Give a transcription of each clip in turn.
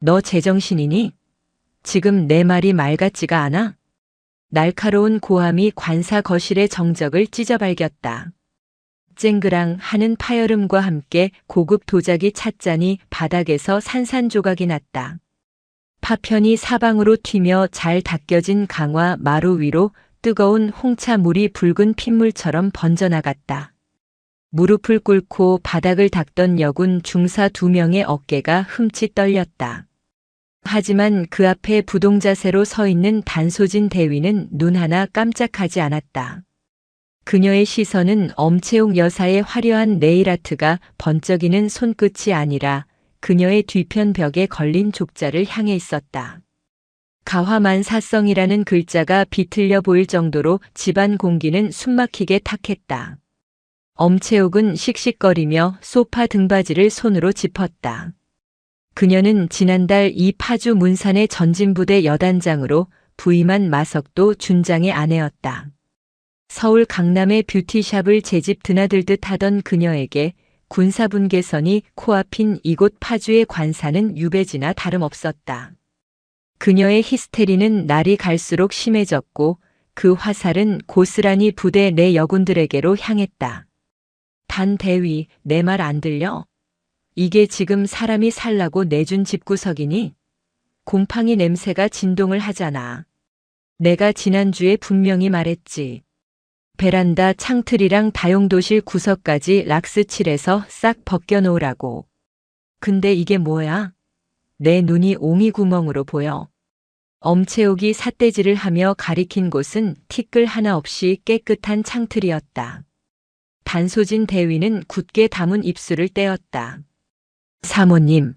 너 제정신이니? 지금 내 말이 말 같지가 않아? 날카로운 고함이 관사 거실의 정적을 찢어발겼다. 쨍그랑 하는 파열음과 함께 고급 도자기 찻잔이 바닥에서 산산조각이 났다. 파편이 사방으로 튀며 잘 닦여진 강화 마루 위로 뜨거운 홍차 물이 붉은 핏물처럼 번져나갔다. 무릎을 꿇고 바닥을 닦던 여군 중사 2명의 어깨가 흠칫 떨렸다. 하지만 그 앞에 부동자세로 서 있는 단소진 대위는 눈 하나 깜짝하지 않았다. 그녀의 시선은 엄채옥 여사의 화려한 네일아트가 번쩍이는 손끝이 아니라 그녀의 뒤편 벽에 걸린 족자를 향해 있었다. 가화만사성이라는 글자가 비틀려 보일 정도로 집안 공기는 숨막히게 탁했다. 엄채옥은 씩씩거리며 소파 등받이를 손으로 짚었다. 그녀는 지난달 이 파주 문산의 전진부대 여단장으로 부임한 마석도 준장의 아내였다. 서울 강남의 뷰티샵을 제집 드나들듯 하던 그녀에게 군사분계선이 코앞인 이곳 파주의 관사는 유배지나 다름없었다. 그녀의 히스테리는 날이 갈수록 심해졌고 그 화살은 고스란히 부대 내 여군들에게로 향했다. 단 대위, 내 말 안 들려? 이게 지금 사람이 살라고 내준 집구석이니? 곰팡이 냄새가 진동을 하잖아. 내가 지난주에 분명히 말했지. 베란다 창틀이랑 다용도실 구석까지 락스 칠해서 싹 벗겨놓으라고. 근데 이게 뭐야? 내 눈이 옹이 구멍으로 보여. 엄채옥이 삿대질을 하며 가리킨 곳은 티끌 하나 없이 깨끗한 창틀이었다. 단소진 대위는 굳게 담은 입술을 떼었다. 사모님,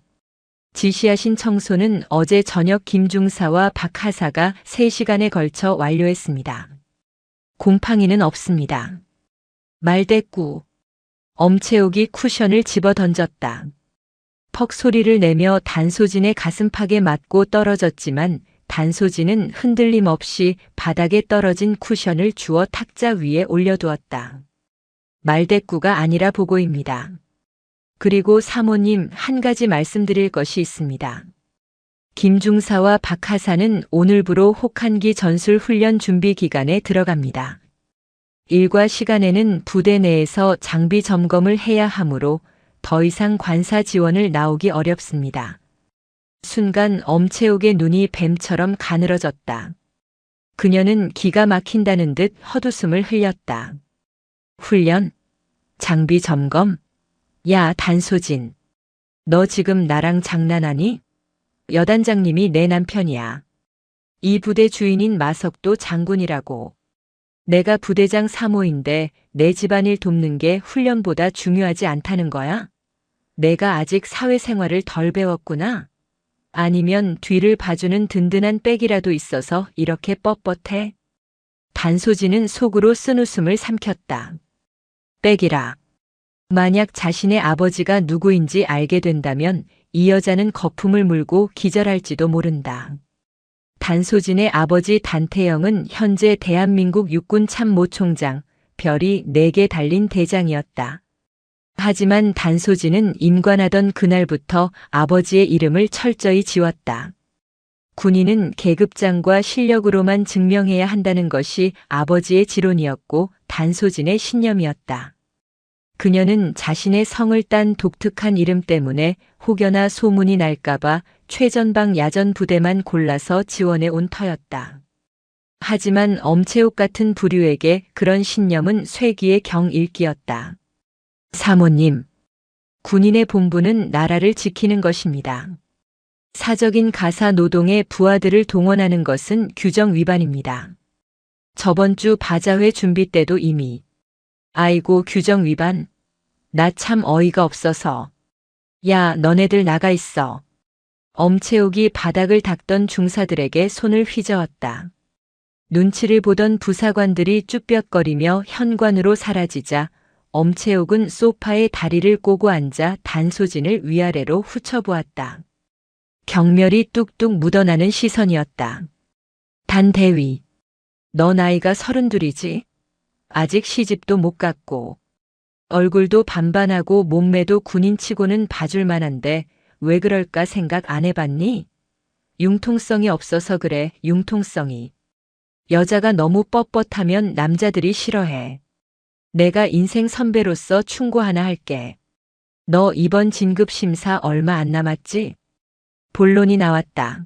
지시하신 청소는 어제 저녁 김중사와 박하사가 3시간에 걸쳐 완료했습니다. 곰팡이는 없습니다. 말대꾸. 엄채옥이 쿠션을 집어 던졌다. 퍽 소리를 내며 단소진의 가슴팍에 맞고 떨어졌지만 단소진은 흔들림 없이 바닥에 떨어진 쿠션을 주워 탁자 위에 올려두었다. 말대꾸가 아니라 보고입니다. 그리고 사모님, 한 가지 말씀드릴 것이 있습니다. 김중사와 박하사는 오늘부로 혹한기 전술 훈련 준비 기간에 들어갑니다. 일과 시간에는 부대 내에서 장비 점검을 해야 하므로 더 이상 관사 지원을 나오기 어렵습니다. 순간 엄채옥의 눈이 뱀처럼 가늘어졌다. 그녀는 기가 막힌다는 듯 헛웃음을 흘렸다. 훈련? 장비 점검? 야, 단소진. 너 지금 나랑 장난하니? 여단장님이 내 남편이야. 이 부대 주인인 마석도 장군이라고. 내가 부대장 사모인데 내 집안일 돕는 게 훈련보다 중요하지 않다는 거야? 내가 아직 사회생활을 덜 배웠구나. 아니면 뒤를 봐주는 든든한 백이라도 있어서 이렇게 뻣뻣해? 단소진은 속으로 쓴웃음을 삼켰다. 백이라. 만약 자신의 아버지가 누구인지 알게 된다면 이 여자는 거품을 물고 기절할지도 모른다. 단소진의 아버지 단태영은 현재 대한민국 육군 참모총장, 별이 4개 달린 대장이었다. 하지만 단소진은 임관하던 그날부터 아버지의 이름을 철저히 지웠다. 군인은 계급장과 실력으로만 증명해야 한다는 것이 아버지의 지론이었고 단소진의 신념이었다. 그녀는 자신의 성을 딴 독특한 이름 때문에 혹여나 소문이 날까봐 최전방 야전 부대만 골라서 지원해 온 터였다. 하지만 엄채옥 같은 부류에게 그런 신념은 쇠기의 경일기였다. 사모님, 군인의 본분은 나라를 지키는 것입니다. 사적인 가사 노동에 부하들을 동원하는 것은 규정 위반입니다. 저번 주 바자회 준비 때도 이미 아이고 규정 위반? 나 참 어이가 없어서. 야, 너네들 나가 있어. 엄채옥이 바닥을 닦던 중사들에게 손을 휘저었다. 눈치를 보던 부사관들이 쭈뼛거리며 현관으로 사라지자 엄채옥은 소파에 다리를 꼬고 앉아 단소진을 위아래로 훑어보았다. 경멸이 뚝뚝 묻어나는 시선이었다. 단대위, 너 나이가 32이지? 아직 시집도 못 갔고 얼굴도 반반하고 몸매도 군인치고는 봐줄 만한데 왜 그럴까 생각 안 해봤니? 융통성이 없어서 그래, 융통성이. 여자가 너무 뻣뻣하면 남자들이 싫어해. 내가 인생 선배로서 충고 하나 할게. 너 이번 진급 심사 얼마 안 남았지? 본론이 나왔다.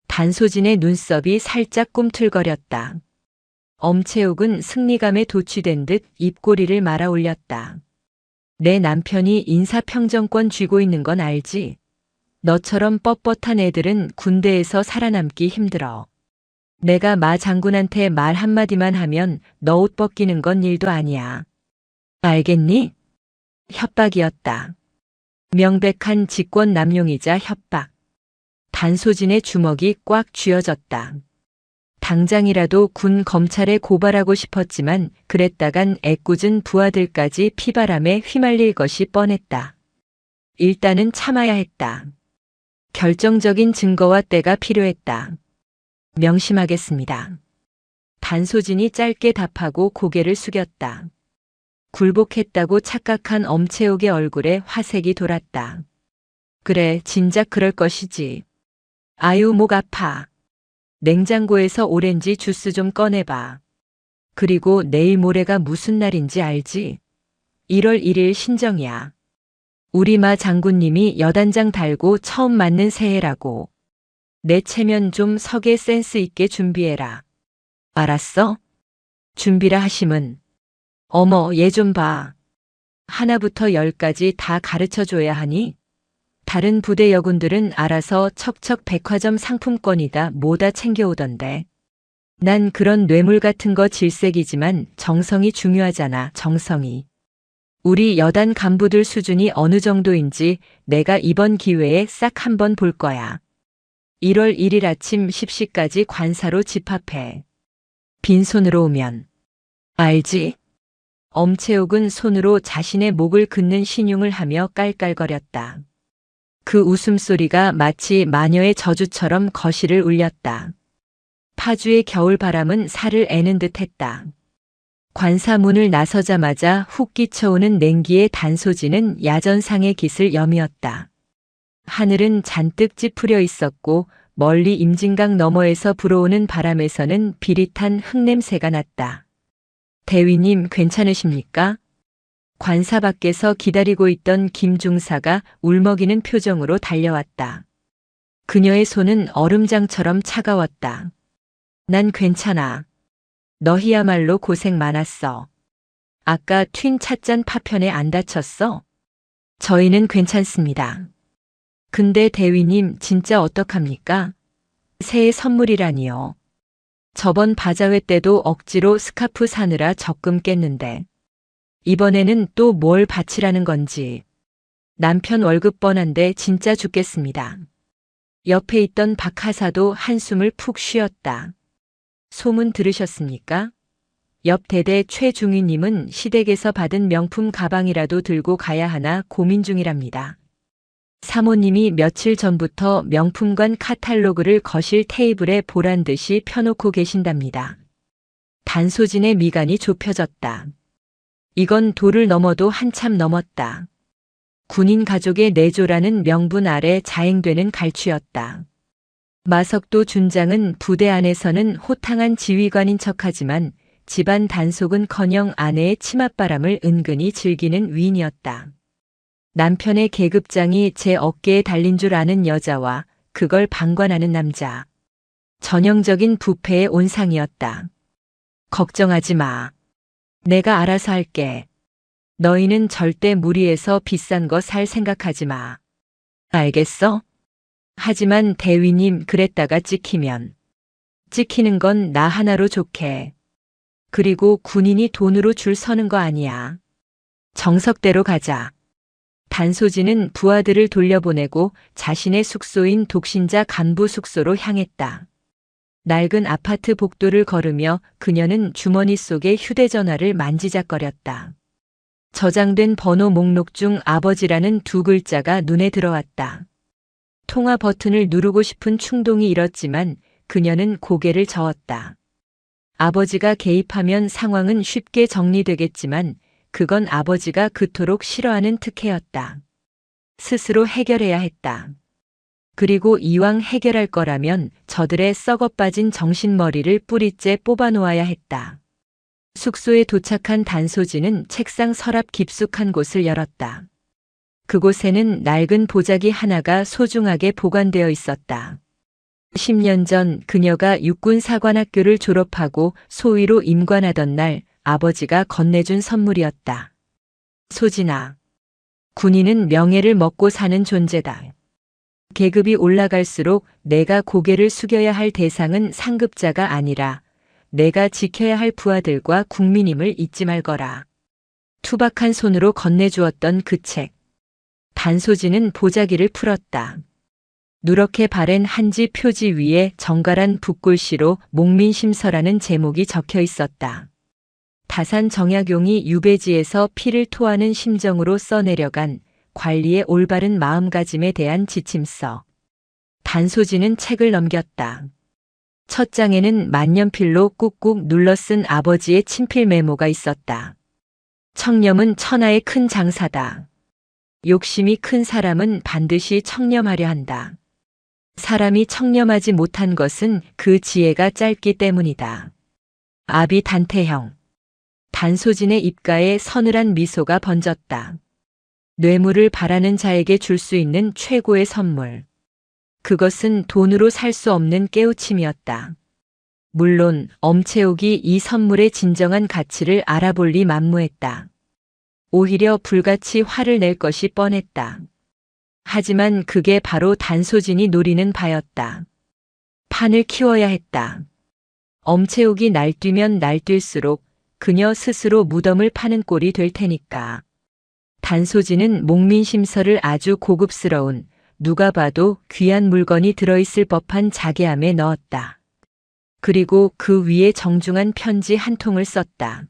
단소진의 눈썹이 살짝 꿈틀거렸다. 엄채욱은 승리감에 도취된 듯 입꼬리를 말아 올렸다. 내 남편이 인사평정권 쥐고 있는 건 알지? 너처럼 뻣뻣한 애들은 군대에서 살아남기 힘들어. 내가 마 장군한테 말 한마디만 하면 너 옷 벗기는 건 일도 아니야. 알겠니? 협박이었다. 명백한 직권 남용이자 협박. 단소진의 주먹이 꽉 쥐어졌다. 당장이라도 군 검찰에 고발하고 싶었지만 그랬다간 애꿎은 부하들까지 피바람에 휘말릴 것이 뻔했다. 일단은 참아야 했다. 결정적인 증거와 때가 필요했다. 명심하겠습니다. 단소진이 짧게 답하고 고개를 숙였다. 굴복했다고 착각한 엄채욱의 얼굴에 화색이 돌았다. 그래, 진작 그럴 것이지. 아유, 목 아파. 냉장고에서 오렌지 주스 좀 꺼내봐. 그리고 내일 모레가 무슨 날인지 알지? 1월 1일 신정이야. 우리 마 장군님이 여단장 달고 처음 맞는 새해라고. 내 체면 좀 서게 센스 있게 준비해라. 알았어? 준비라 하심은. 어머, 얘 좀 봐. 하나부터 10까지 다 가르쳐줘야 하니? 다른 부대 여군들은 알아서 척척 백화점 상품권이다 뭐다 챙겨오던데. 난 그런 뇌물 같은 거 질색이지만 정성이 중요하잖아, 정성이. 우리 여단 간부들 수준이 어느 정도인지 내가 이번 기회에 싹 한번 볼 거야. 1월 1일 아침 10시까지 관사로 집합해. 빈손으로 오면. 알지? 엄채욱은 손으로 자신의 목을 긋는 신용을 하며 깔깔거렸다. 그 웃음소리가 마치 마녀의 저주처럼 거실을 울렸다. 파주의 겨울바람은 살을 애는 듯했다. 관사문을 나서자마자 훅 끼쳐오는 냉기의 단소지는 야전상의 깃을 여미었다. 하늘은 잔뜩 찌푸려 있었고 멀리 임진강 너머에서 불어오는 바람에서는 비릿한 흙냄새가 났다. 대위님 괜찮으십니까? 관사 밖에서 기다리고 있던 김중사가 울먹이는 표정으로 달려왔다. 그녀의 손은 얼음장처럼 차가웠다. 난 괜찮아. 너희야말로 고생 많았어. 아까 튄 찻잔 파편에 안 다쳤어? 저희는 괜찮습니다. 근데 대위님 진짜 어떡합니까? 새해 선물이라니요. 저번 바자회 때도 억지로 스카프 사느라 적금 깼는데. 이번에는 또 뭘 바치라는 건지. 남편 월급 뻔한데 진짜 죽겠습니다. 옆에 있던 박하사도 한숨을 푹 쉬었다. 소문 들으셨습니까? 옆 대대 최중위님은 시댁에서 받은 명품 가방이라도 들고 가야 하나 고민 중이랍니다. 사모님이 며칠 전부터 명품관 카탈로그를 거실 테이블에 보란 듯이 펴놓고 계신답니다. 단소진의 미간이 좁혀졌다. 이건 도를 넘어도 한참 넘었다. 군인 가족의 내조라는 명분 아래 자행되는 갈취였다. 마석도 준장은 부대 안에서는 호탕한 지휘관인 척하지만 집안 단속은커녕 아내의 치맛바람을 은근히 즐기는 위인이었다. 남편의 계급장이 제 어깨에 달린 줄 아는 여자와 그걸 방관하는 남자. 전형적인 부패의 온상이었다. 걱정하지 마. 내가 알아서 할게. 너희는 절대 무리해서 비싼 거 살 생각하지 마. 알겠어? 하지만 대위님 그랬다가 찍히면. 찍히는 건 나 하나로 좋게. 그리고 군인이 돈으로 줄 서는 거 아니야. 정석대로 가자. 단소진은 부하들을 돌려보내고 자신의 숙소인 독신자 간부 숙소로 향했다. 낡은 아파트 복도를 걸으며 그녀는 주머니 속의 휴대전화를 만지작거렸다. 저장된 번호 목록 중 아버지라는 두 글자가 눈에 들어왔다. 통화 버튼을 누르고 싶은 충동이 일었지만 그녀는 고개를 저었다. 아버지가 개입하면 상황은 쉽게 정리되겠지만 그건 아버지가 그토록 싫어하는 특혜였다. 스스로 해결해야 했다. 그리고 이왕 해결할 거라면 저들의 썩어빠진 정신머리를 뿌리째 뽑아놓아야 했다. 숙소에 도착한 단소진은 책상 서랍 깊숙한 곳을 열었다. 그곳에는 낡은 보자기 하나가 소중하게 보관되어 있었다. 10년 전 그녀가 육군사관학교를 졸업하고 소위로 임관하던 날 아버지가 건네준 선물이었다. 소진아, 군인은 명예를 먹고 사는 존재다. 계급이 올라갈수록 내가 고개를 숙여야 할 대상은 상급자가 아니라 내가 지켜야 할 부하들과 국민임을 잊지 말거라. 투박한 손으로 건네주었던 그 책. 단소진은 보자기를 풀었다. 누렇게 바랜 한지 표지 위에 정갈한 붓글씨로 목민심서라는 제목이 적혀 있었다. 다산 정약용이 유배지에서 피를 토하는 심정으로 써내려간 관리의 올바른 마음가짐에 대한 지침서. 단소진은 책을 넘겼다. 첫 장에는 만년필로 꾹꾹 눌러 쓴 아버지의 친필 메모가 있었다. 청렴은 천하의 큰 장사다. 욕심이 큰 사람은 반드시 청렴하려 한다. 사람이 청렴하지 못한 것은 그 지혜가 짧기 때문이다. 아비 단태형. 단소진의 입가에 서늘한 미소가 번졌다. 뇌물을 바라는 자에게 줄 수 있는 최고의 선물. 그것은 돈으로 살 수 없는 깨우침이었다. 물론 엄채옥이 이 선물의 진정한 가치를 알아볼 리 만무했다. 오히려 불같이 화를 낼 것이 뻔했다. 하지만 그게 바로 단소진이 노리는 바였다. 판을 키워야 했다. 엄채옥이 날뛰면 날뛸수록 그녀 스스로 무덤을 파는 꼴이 될 테니까. 단소진은 목민심서를 아주 고급스러운, 누가 봐도 귀한 물건이 들어있을 법한 자개함에 넣었다. 그리고 그 위에 정중한 편지 한 통을 썼다.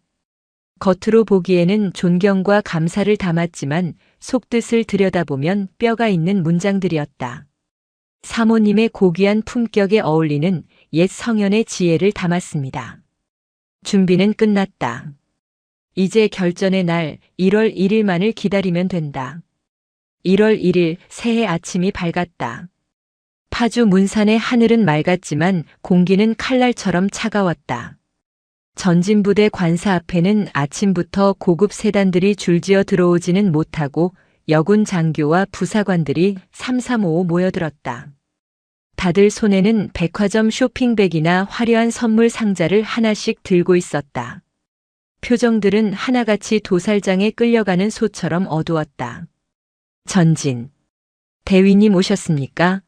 겉으로 보기에는 존경과 감사를 담았지만 속뜻을 들여다보면 뼈가 있는 문장들이었다. 사모님의 고귀한 품격에 어울리는 옛 성현의 지혜를 담았습니다. 준비는 끝났다. 이제 결전의 날 1월 1일만을 기다리면 된다. 1월 1일 새해 아침이 밝았다. 파주 문산의 하늘은 맑았지만 공기는 칼날처럼 차가웠다. 전진부대 관사 앞에는 아침부터 고급 세단들이 줄지어 들어오지는 못하고 여군 장교와 부사관들이 삼삼오오 모여들었다. 다들 손에는 백화점 쇼핑백이나 화려한 선물 상자를 하나씩 들고 있었다. 표정들은 하나같이 도살장에 끌려가는 소처럼 어두웠다. 전진. 대위님 오셨습니까?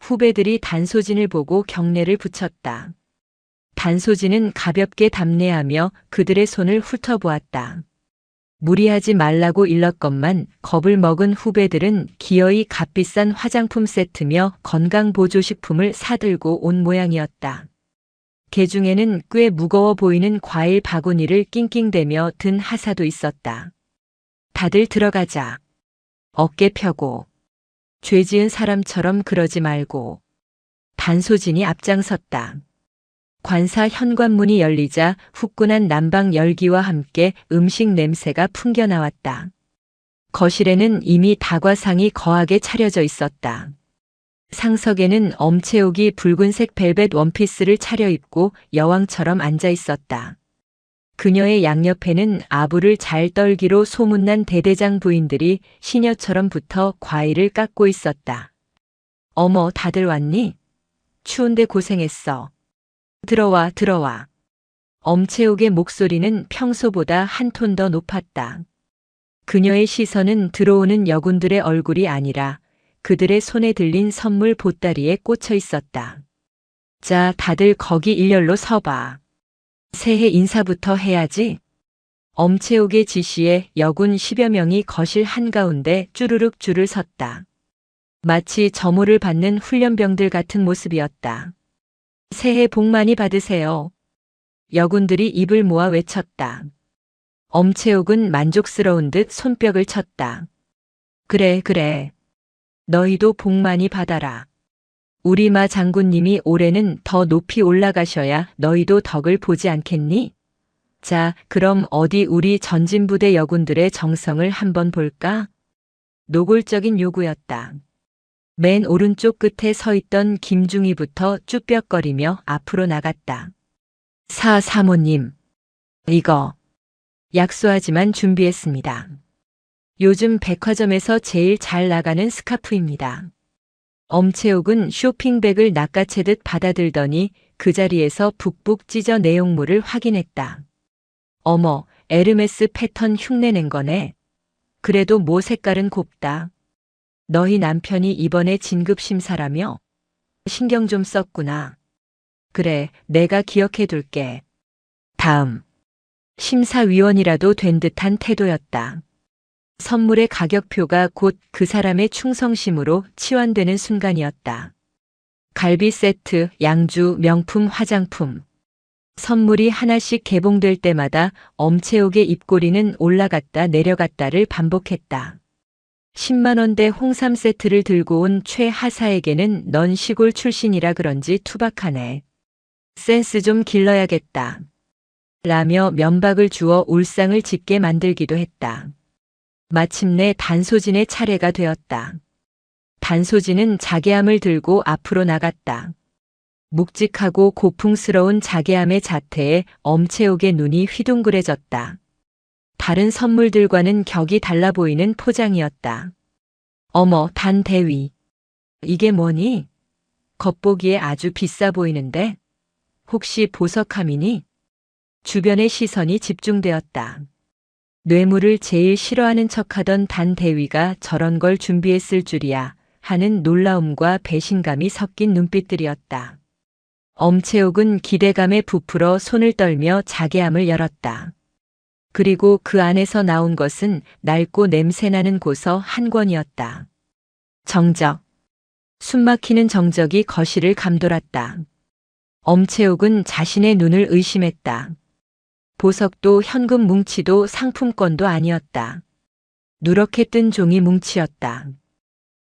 후배들이 단소진을 보고 경례를 붙였다. 단소진은 가볍게 답례하며 그들의 손을 훑어보았다. 무리하지 말라고 일렀건만 겁을 먹은 후배들은 기어이 값비싼 화장품 세트며 건강보조식품을 사들고 온 모양이었다. 개 중에는 꽤 무거워 보이는 과일 바구니를 낑낑대며 든 하사도 있었다. 다들 들어가자. 어깨 펴고. 죄 지은 사람처럼 그러지 말고. 단소진이 앞장섰다. 관사 현관문이 열리자 후끈한 난방 열기와 함께 음식 냄새가 풍겨나왔다. 거실에는 이미 다과상이 거하게 차려져 있었다. 상석에는 엄채옥이 붉은색 벨벳 원피스를 차려입고 여왕처럼 앉아 있었다. 그녀의 양옆에는 아부를 잘 떨기로 소문난 대대장 부인들이 시녀처럼 붙어 과일을 깎고 있었다. 어머, 다들 왔니? 추운데 고생했어. 들어와, 들어와. 엄채옥의 목소리는 평소보다 한 톤 더 높았다. 그녀의 시선은 들어오는 여군들의 얼굴이 아니라 그들의 손에 들린 선물 보따리에 꽂혀 있었다. 자, 다들 거기 일렬로 서봐. 새해 인사부터 해야지. 엄채옥의 지시에 여군 10여 명이 거실 한가운데 쭈르륵 줄을 섰다. 마치 점호를 받는 훈련병들 같은 모습이었다. 새해 복 많이 받으세요. 여군들이 입을 모아 외쳤다. 엄채옥은 만족스러운 듯 손뼉을 쳤다. 그래, 그래. 너희도 복 많이 받아라. 우리 마 장군님이 올해는 더 높이 올라가셔야 너희도 덕을 보지 않겠니? 자, 그럼 어디 우리 전진부대 여군들의 정성을 한번 볼까? 노골적인 요구였다. 맨 오른쪽 끝에 서 있던 김중희부터 쭈뼛거리며 앞으로 나갔다. 사모님. 이거. 약소하지만 준비했습니다. 요즘 백화점에서 제일 잘 나가는 스카프입니다. 엄채옥은 쇼핑백을 낚아채듯 받아들더니 그 자리에서 북북 찢어 내용물을 확인했다. 어머, 에르메스 패턴 흉내낸 거네. 그래도 뭐 색깔은 곱다. 너희 남편이 이번에 진급심사라며? 신경 좀 썼구나. 그래, 내가 기억해둘게. 다음. 심사위원이라도 된 듯한 태도였다. 선물의 가격표가 곧 그 사람의 충성심으로 치환되는 순간이었다. 갈비 세트, 양주, 명품 화장품. 선물이 하나씩 개봉될 때마다 엄채옥의 입꼬리는 올라갔다 내려갔다를 반복했다. 10만 원대 홍삼 세트를 들고 온 최하사에게는 넌 시골 출신이라 그런지 투박하네. 센스 좀 길러야겠다. 라며 면박을 주어 울상을 짓게 만들기도 했다. 마침내 단소진의 차례가 되었다. 단소진은 자개함을 들고 앞으로 나갔다. 묵직하고 고풍스러운 자개함의 자태에 엄채옥의 눈이 휘둥그레졌다. 다른 선물들과는 격이 달라 보이는 포장이었다. 어머, 단대위. 이게 뭐니? 겉보기에 아주 비싸 보이는데? 혹시 보석함이니? 주변의 시선이 집중되었다. 뇌물을 제일 싫어하는 척하던 단대위가 저런 걸 준비했을 줄이야 하는 놀라움과 배신감이 섞인 눈빛들이었다. 엄채옥은 기대감에 부풀어 손을 떨며 자개함을 열었다. 그리고 그 안에서 나온 것은 낡고 냄새나는 고서 한 권이었다. 정적. 숨막히는 정적이 거실을 감돌았다. 엄채옥은 자신의 눈을 의심했다. 보석도 현금 뭉치도 상품권도 아니었다. 누렇게 뜬 종이 뭉치였다.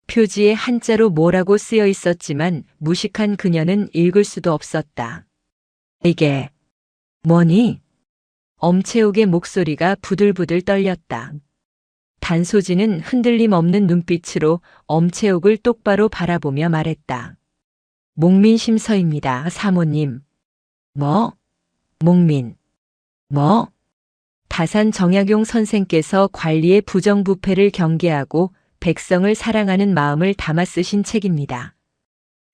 표지에 한자로 뭐라고 쓰여 있었지만 무식한 그녀는 읽을 수도 없었다. 이게 뭐니? 엄채옥의 목소리가 부들부들 떨렸다. 단소진은 흔들림 없는 눈빛으로 엄채옥을 똑바로 바라보며 말했다. 목민심서입니다, 사모님. 뭐? 목민. 뭐? 다산 정약용 선생께서 관리의 부정부패를 경계하고 백성을 사랑하는 마음을 담아 쓰신 책입니다.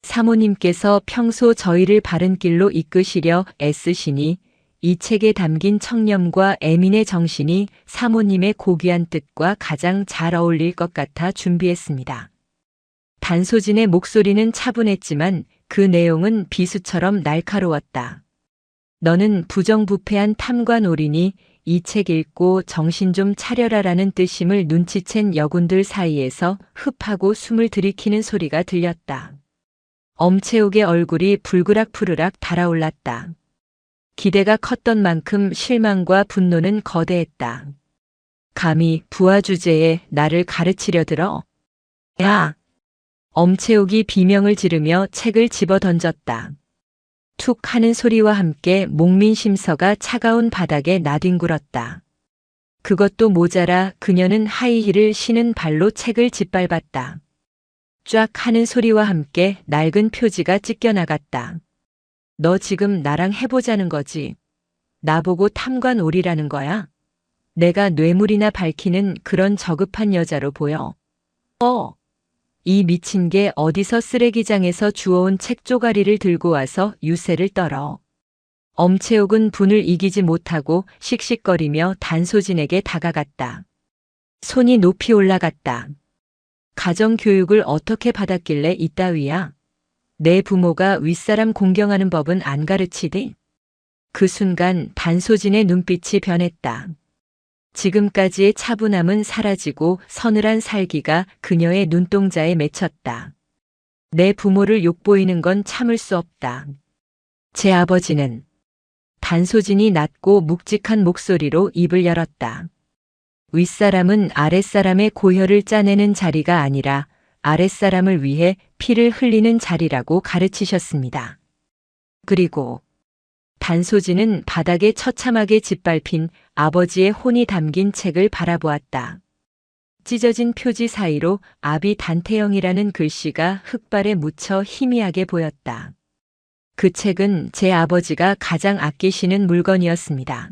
사모님께서 평소 저희를 바른 길로 이끄시려 애쓰시니 이 책에 담긴 청렴과 애민의 정신이 사모님의 고귀한 뜻과 가장 잘 어울릴 것 같아 준비했습니다. 단소진의 목소리는 차분했지만 그 내용은 비수처럼 날카로웠다. 너는 부정부패한 탐관오리니 이 책 읽고 정신 좀 차려라라는 뜻임을 눈치챈 여군들 사이에서 흡하고 숨을 들이키는 소리가 들렸다. 엄채옥의 얼굴이 불그락푸르락 달아올랐다. 기대가 컸던 만큼 실망과 분노는 거대했다. 감히 부하 주제에 나를 가르치려 들어? 야! 엄채옥이 비명을 지르며 책을 집어 던졌다. 툭 하는 소리와 함께 목민심서가 차가운 바닥에 나뒹굴었다. 그것도 모자라 그녀는 하이힐을 신은 발로 책을 짓밟았다. 쫙 하는 소리와 함께 낡은 표지가 찢겨나갔다. 너 지금 나랑 해보자는 거지? 나보고 탐관오리라는 거야? 내가 뇌물이나 밝히는 그런 저급한 여자로 보여? 이 미친 게 어디서 쓰레기장에서 주워온 책 쪼가리를 들고 와서 유세를 떨어. 엄채옥은 분을 이기지 못하고 씩씩거리며 단소진에게 다가갔다. 손이 높이 올라갔다. 가정교육을 어떻게 받았길래 이따위야? 내 부모가 윗사람 공경하는 법은 안 가르치디? 그 순간 단소진의 눈빛이 변했다. 지금까지의 차분함은 사라지고 서늘한 살기가 그녀의 눈동자에 맺혔다. 내 부모를 욕보이는 건 참을 수 없다. 제 아버지는 단소진이 낮고 묵직한 목소리로 입을 열었다. 윗사람은 아랫사람의 고혈을 짜내는 자리가 아니라 아랫사람을 위해 피를 흘리는 자리라고 가르치셨습니다. 그리고 단소진은 바닥에 처참하게 짓밟힌 아버지의 혼이 담긴 책을 바라보았다. 찢어진 표지 사이로 아비 단태영이라는 글씨가 흙발에 묻혀 희미하게 보였다. 그 책은 제 아버지가 가장 아끼시는 물건이었습니다.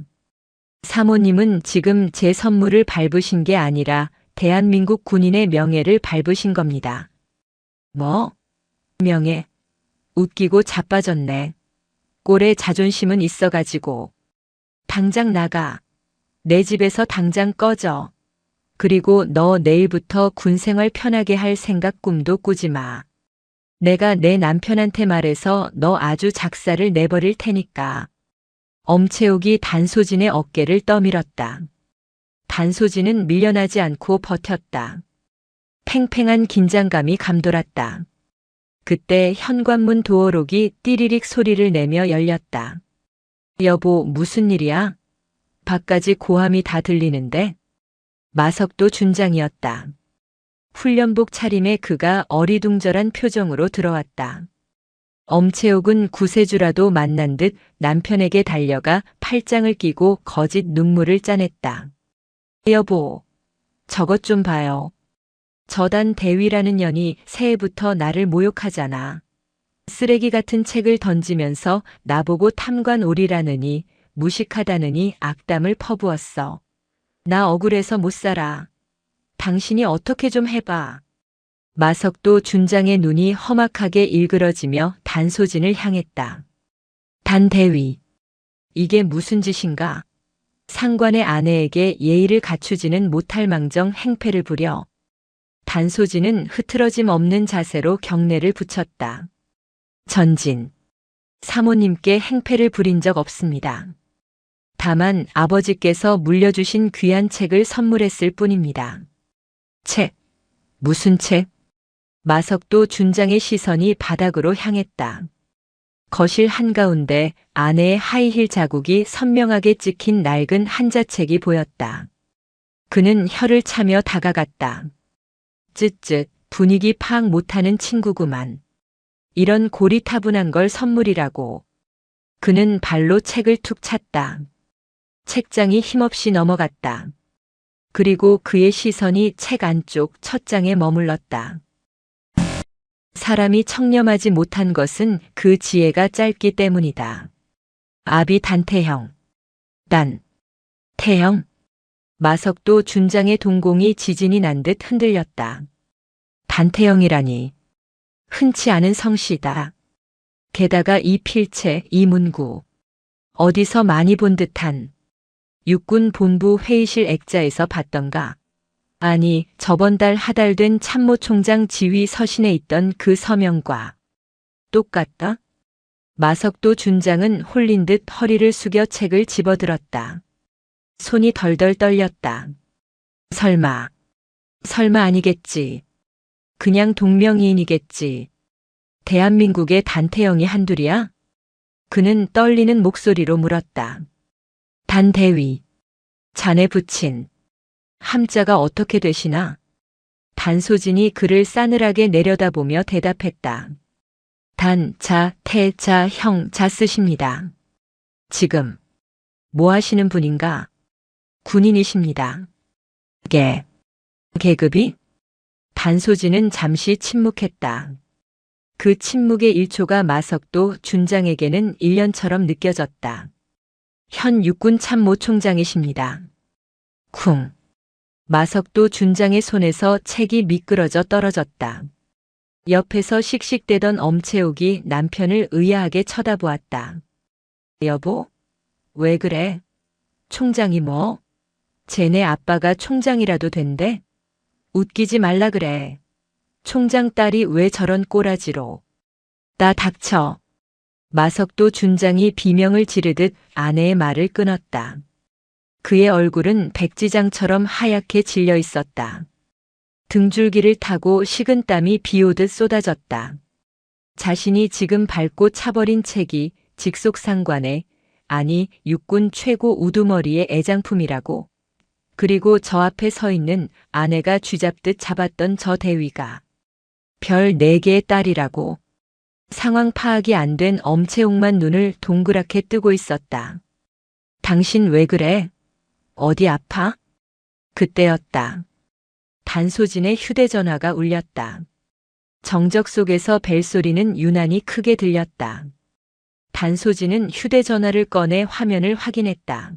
사모님은 지금 제 선물을 밟으신 게 아니라 대한민국 군인의 명예를 밟으신 겁니다. 뭐? 명예? 웃기고 자빠졌네. 꼴에 자존심은 있어가지고. 당장 나가. 내 집에서 당장 꺼져. 그리고 너 내일부터 군 생활 편하게 할 생각 꿈도 꾸지 마. 내가 내 남편한테 말해서 너 아주 작사를 내버릴 테니까. 엄채옥이 단소진의 어깨를 떠밀었다. 단소진은 밀려나지 않고 버텼다. 팽팽한 긴장감이 감돌았다. 그때 현관문 도어록이 띠리릭 소리를 내며 열렸다. 여보, 무슨 일이야? 밖까지 고함이 다 들리는데? 마석도 준장이었다. 훈련복 차림에 그가 어리둥절한 표정으로 들어왔다. 엄채옥은 구세주라도 만난 듯 남편에게 달려가 팔짱을 끼고 거짓 눈물을 짜냈다. 여보, 저것 좀 봐요. 저단 대위라는 년이 새해부터 나를 모욕하잖아. 쓰레기 같은 책을 던지면서 나보고 탐관오리라느니 무식하다느니 악담을 퍼부었어. 나 억울해서 못 살아. 당신이 어떻게 좀 해봐. 마석도 준장의 눈이 험악하게 일그러지며 단소진을 향했다. 단대위. 이게 무슨 짓인가? 상관의 아내에게 예의를 갖추지는 못할 망정 행패를 부려. 단소진은 흐트러짐 없는 자세로 경례를 붙였다. 전진. 사모님께 행패를 부린 적 없습니다. 다만 아버지께서 물려주신 귀한 책을 선물했을 뿐입니다. 책. 무슨 책? 마석도 준장의 시선이 바닥으로 향했다. 거실 한가운데 아내의 하이힐 자국이 선명하게 찍힌 낡은 한자책이 보였다. 그는 혀를 차며 다가갔다. 쯧쯧, 분위기 파악 못하는 친구구만. 이런 고리타분한 걸 선물이라고. 그는 발로 책을 툭 찼다. 책장이 힘없이 넘어갔다. 그리고 그의 시선이 책 안쪽 첫 장에 머물렀다. 사람이 청렴하지 못한 것은 그 지혜가 짧기 때문이다. 아비 단태형. 태형. 마석도 준장의 동공이 지진이 난 듯 흔들렸다. 단태형이라니. 흔치 않은 성씨다. 게다가 이 필체, 이 문구. 어디서 많이 본 듯한. 육군 본부 회의실 액자에서 봤던가. 아니, 저번 달 하달된 참모총장 지휘 서신에 있던 그 서명과 똑같다? 마석도 준장은 홀린 듯 허리를 숙여 책을 집어들었다. 손이 덜덜 떨렸다. 설마 아니겠지. 그냥 동명이인이겠지. 대한민국의 단태형이 한둘이야? 그는 떨리는 목소리로 물었다. 단대위. 자네 부친. 함자가 어떻게 되시나? 단소진이 그를 싸늘하게 내려다보며 대답했다. 단, 자, 태, 자, 형, 자 쓰십니다. 지금 뭐 하시는 분인가? 군인이십니다. 계급이? 단소진은 잠시 침묵했다. 그 침묵의 1초가 마석도 준장에게는 1년처럼 느껴졌다. 현 육군 참모총장이십니다. 쿵. 마석도 준장의 손에서 책이 미끄러져 떨어졌다. 옆에서 씩씩대던 엄채옥이 남편을 의아하게 쳐다보았다. 여보? 왜 그래? 총장이 뭐? 쟤네 아빠가 총장이라도 된대? 웃기지 말라 그래. 총장 딸이 왜 저런 꼬라지로. 나 닥쳐. 마석도 준장이 비명을 지르듯 아내의 말을 끊었다. 그의 얼굴은 백지장처럼 하얗게 질려 있었다. 등줄기를 타고 식은 땀이 비오듯 쏟아졌다. 자신이 지금 밟고 차버린 책이 직속상관의, 아니 육군 최고 우두머리의 애장품이라고. 그리고 저 앞에 서 있는 아내가 쥐잡듯 잡았던 저 대위가 별 4개의 딸이라고. 상황 파악이 안 된 엄채옥만 눈을 동그랗게 뜨고 있었다. 당신 왜 그래? 어디 아파? 그때였다. 단소진의 휴대전화가 울렸다. 정적 속에서 벨소리는 유난히 크게 들렸다. 단소진은 휴대전화를 꺼내 화면을 확인했다.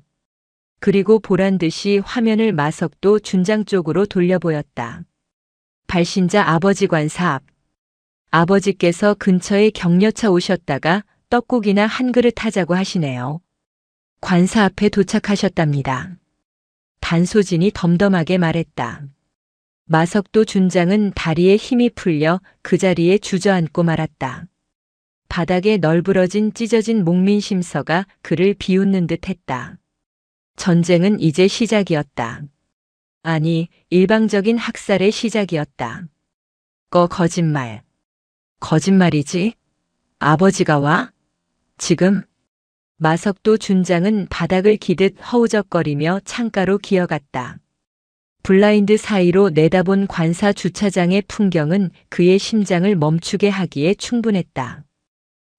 그리고 보란듯이 화면을 마석도 준장 쪽으로 돌려보였다. 발신자 아버지 관사 앞. 아버지께서 근처에 격려차 오셨다가 떡국이나 한 그릇 하자고 하시네요. 관사 앞에 도착하셨답니다. 단소진이 덤덤하게 말했다. 마석도 준장은 다리에 힘이 풀려 그 자리에 주저앉고 말았다. 바닥에 널브러진 찢어진 목민심서가 그를 비웃는 듯 했다. 전쟁은 이제 시작이었다. 아니, 일방적인 학살의 시작이었다. 거짓말. 거짓말이지? 아버지가 와? 지금? 마석도 준장은 바닥을 기듯 허우적거리며 창가로 기어갔다. 블라인드 사이로 내다본 관사 주차장의 풍경은 그의 심장을 멈추게 하기에 충분했다.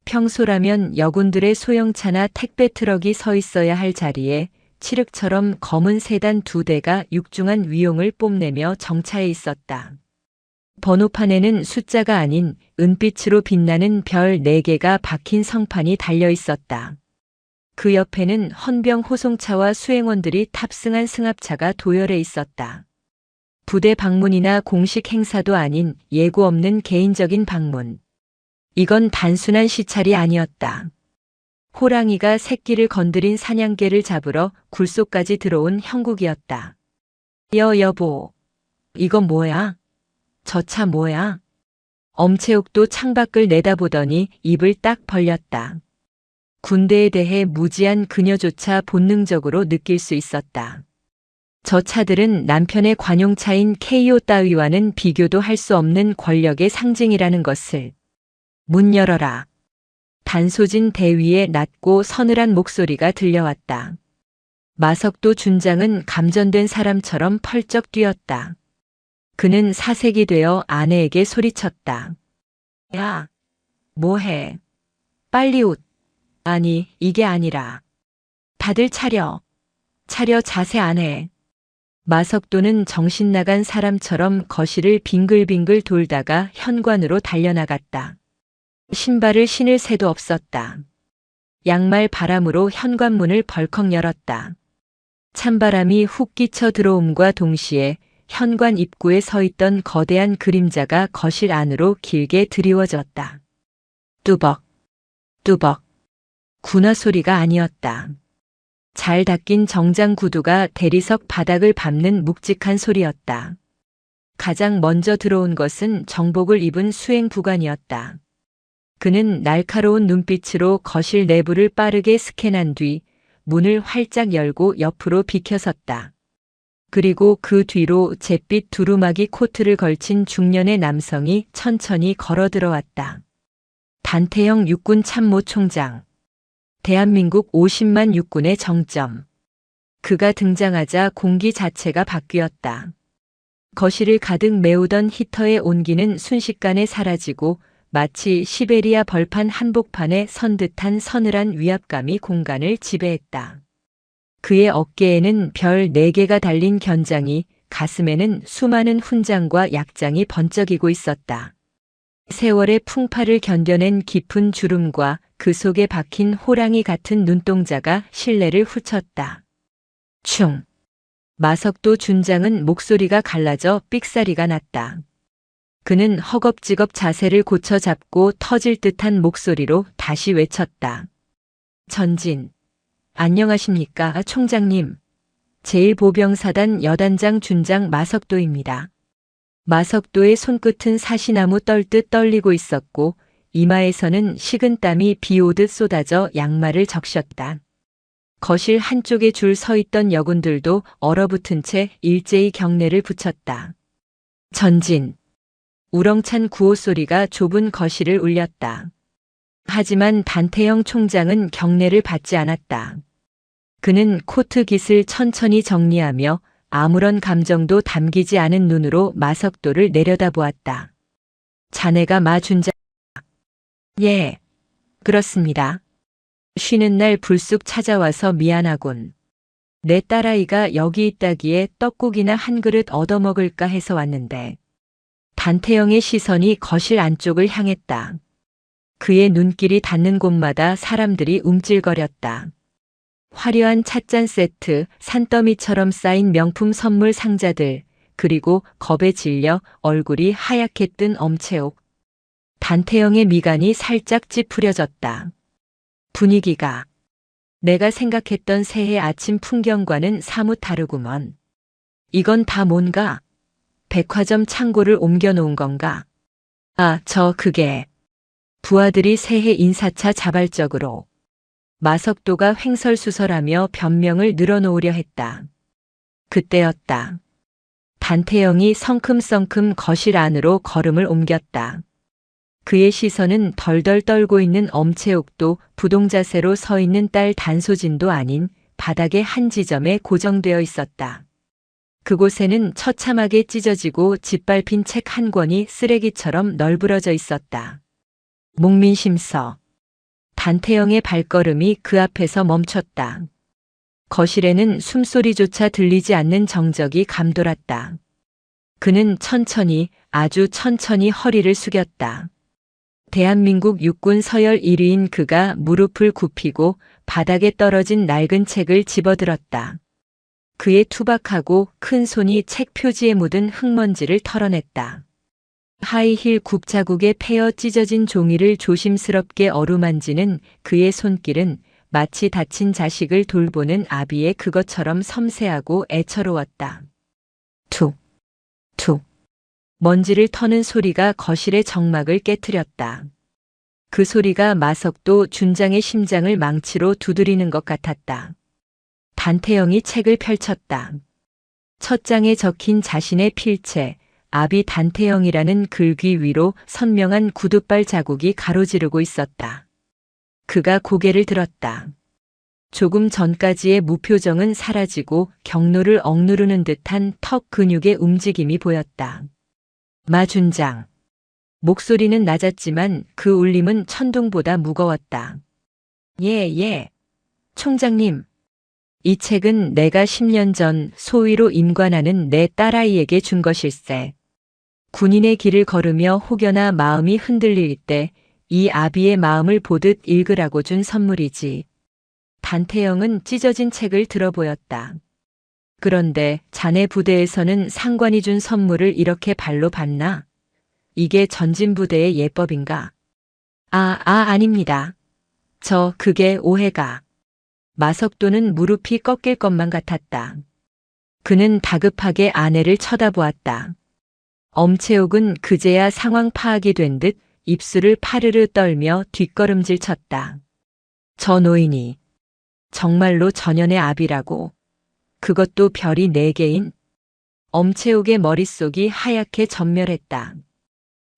평소라면 여군들의 소형차나 택배 트럭이 서 있어야 할 자리에 칠흑처럼 검은 세단 2대가 육중한 위용을 뽐내며 정차해 있었다. 번호판에는 숫자가 아닌 은빛으로 빛나는 별 4개가 박힌 성판이 달려 있었다. 그 옆에는 헌병 호송차와 수행원들이 탑승한 승합차가 도열해 있었다. 부대 방문이나 공식 행사도 아닌 예고 없는 개인적인 방문. 이건 단순한 시찰이 아니었다. 호랑이가 새끼를 건드린 사냥개를 잡으러 굴속까지 들어온 형국이었다. 여보, 이건 뭐야? 저 차 뭐야? 엄채옥도 창밖을 내다보더니 입을 딱 벌렸다. 군대에 대해 무지한 그녀조차 본능적으로 느낄 수 있었다. 저 차들은 남편의 관용차인 KO 따위와는 비교도 할 수 없는 권력의 상징이라는 것을. 문 열어라. 단소진 대위의 낮고 서늘한 목소리가 들려왔다. 마석도 준장은 감전된 사람처럼 펄쩍 뛰었다. 그는 사색이 되어 아내에게 소리쳤다. 야, 뭐해? 빨리 옷. 아니, 이게 아니라. 다들 차려. 차려 자세 안 해. 마석도는 정신 나간 사람처럼 거실을 빙글빙글 돌다가 현관으로 달려나갔다. 신발을 신을 새도 없었다. 양말 바람으로 현관문을 벌컥 열었다. 찬바람이 훅 끼쳐 들어옴과 동시에 현관 입구에 서 있던 거대한 그림자가 거실 안으로 길게 드리워졌다. 뚜벅, 뚜벅. 군화 소리가 아니었다. 잘 닦인 정장 구두가 대리석 바닥을 밟는 묵직한 소리였다. 가장 먼저 들어온 것은 정복을 입은 수행부관이었다. 그는 날카로운 눈빛으로 거실 내부를 빠르게 스캔한 뒤 문을 활짝 열고 옆으로 비켜섰다. 그리고 그 뒤로 잿빛 두루마기 코트를 걸친 중년의 남성이 천천히 걸어 들어왔다. 단태형 육군 참모 총장. 대한민국 50만 육군의 정점. 그가 등장하자 공기 자체가 바뀌었다. 거실을 가득 메우던 히터의 온기는 순식간에 사라지고 마치 시베리아 벌판 한복판에 선 듯한 서늘한 위압감이 공간을 지배했다. 그의 어깨에는 별 4개가 달린 견장이, 가슴에는 수많은 훈장과 약장이 번쩍이고 있었다. 세월의 풍파를 견뎌낸 깊은 주름과 그 속에 박힌 호랑이 같은 눈동자가 신뢰를 훑었다. 충. 마석도 준장은 목소리가 갈라져 삑사리가 났다. 그는 허겁지겁 자세를 고쳐 잡고 터질 듯한 목소리로 다시 외쳤다. 전진. 안녕하십니까, 총장님. 제1보병사단 여단장 준장 마석도입니다. 마석도의 손끝은 사시나무 떨듯 떨리고 있었고 이마에서는 식은땀이 비 오듯 쏟아져 양말을 적셨다. 거실 한쪽에 줄 서 있던 여군들도 얼어붙은 채 일제히 경례를 붙였다. 전진. 우렁찬 구호 소리가 좁은 거실을 울렸다. 하지만 단태형 총장은 경례를 받지 않았다. 그는 코트 깃을 천천히 정리하며 아무런 감정도 담기지 않은 눈으로 마석도를 내려다보았다. 자네가 마 준장. 예, 그렇습니다. 쉬는 날 불쑥 찾아와서 미안하군. 내 딸아이가 여기 있다기에 떡국이나 한 그릇 얻어먹을까 해서 왔는데 단태영의 시선이 거실 안쪽을 향했다. 그의 눈길이 닿는 곳마다 사람들이 움찔거렸다. 화려한 찻잔 세트, 산더미처럼 쌓인 명품 선물 상자들, 그리고 겁에 질려 얼굴이 하얗게 뜬 엄채옥. 단태영의 미간이 살짝 찌푸려졌다. 분위기가 내가 생각했던 새해 아침 풍경과는 사뭇 다르구먼. 이건 다 뭔가? 백화점 창고를 옮겨놓은 건가? 아, 그게. 부하들이 새해 인사차 자발적으로. 마석도가 횡설수설하며 변명을 늘어놓으려 했다. 그때였다. 단태영이 성큼성큼 거실 안으로 걸음을 옮겼다. 그의 시선은 덜덜 떨고 있는 엄채옥도 부동자세로 서 있는 딸 단소진도 아닌 바닥의 한 지점에 고정되어 있었다. 그곳에는 처참하게 찢어지고 짓밟힌 책 한 권이 쓰레기처럼 널브러져 있었다. 목민심서. 단태영의 발걸음이 그 앞에서 멈췄다. 거실에는 숨소리조차 들리지 않는 정적이 감돌았다. 그는 천천히, 아주 천천히 허리를 숙였다. 대한민국 육군 서열 1위인 그가 무릎을 굽히고 바닥에 떨어진 낡은 책을 집어들었다. 그의 투박하고 큰 손이 책 표지에 묻은 흙먼지를 털어냈다. 하이힐 굽자국에 패어 찢어진 종이를 조심스럽게 어루만지는 그의 손길은 마치 다친 자식을 돌보는 아비의 그것처럼 섬세하고 애처로웠다. 툭, 툭. 먼지를 터는 소리가 거실의 정막을 깨트렸다. 그 소리가 마석도 준장의 심장을 망치로 두드리는 것 같았다. 단태영이 책을 펼쳤다. 첫 장에 적힌 자신의 필체, 아비 단태영이라는 글귀 위로 선명한 구둣발 자국이 가로지르고 있었다. 그가 고개를 들었다. 조금 전까지의 무표정은 사라지고 경로를 억누르는 듯한 턱 근육의 움직임이 보였다. 마준장. 목소리는 낮았지만 그 울림은 천둥보다 무거웠다. 예. 총장님. 이 책은 내가 10년 전 소위로 임관하는 내 딸아이에게 준 것일세. 군인의 길을 걸으며 혹여나 마음이 흔들릴 때 이 아비의 마음을 보듯 읽으라고 준 선물이지. 단태영은 찢어진 책을 들어보였다. 그런데 자네 부대에서는 상관이 준 선물을 이렇게 발로 받나? 이게 전진부대의 예법인가? 아닙니다. 그게 오해가. 마석도는 무릎이 꺾일 것만 같았다. 그는 다급하게 아내를 쳐다보았다. 엄채옥은 그제야 상황 파악이 된 듯 입술을 파르르 떨며 뒷걸음질 쳤다. 저 노인이 정말로 전현의 아비라고. 그것도 별이 4개인. 엄채옥의 머릿속이 하얗게 전멸했다.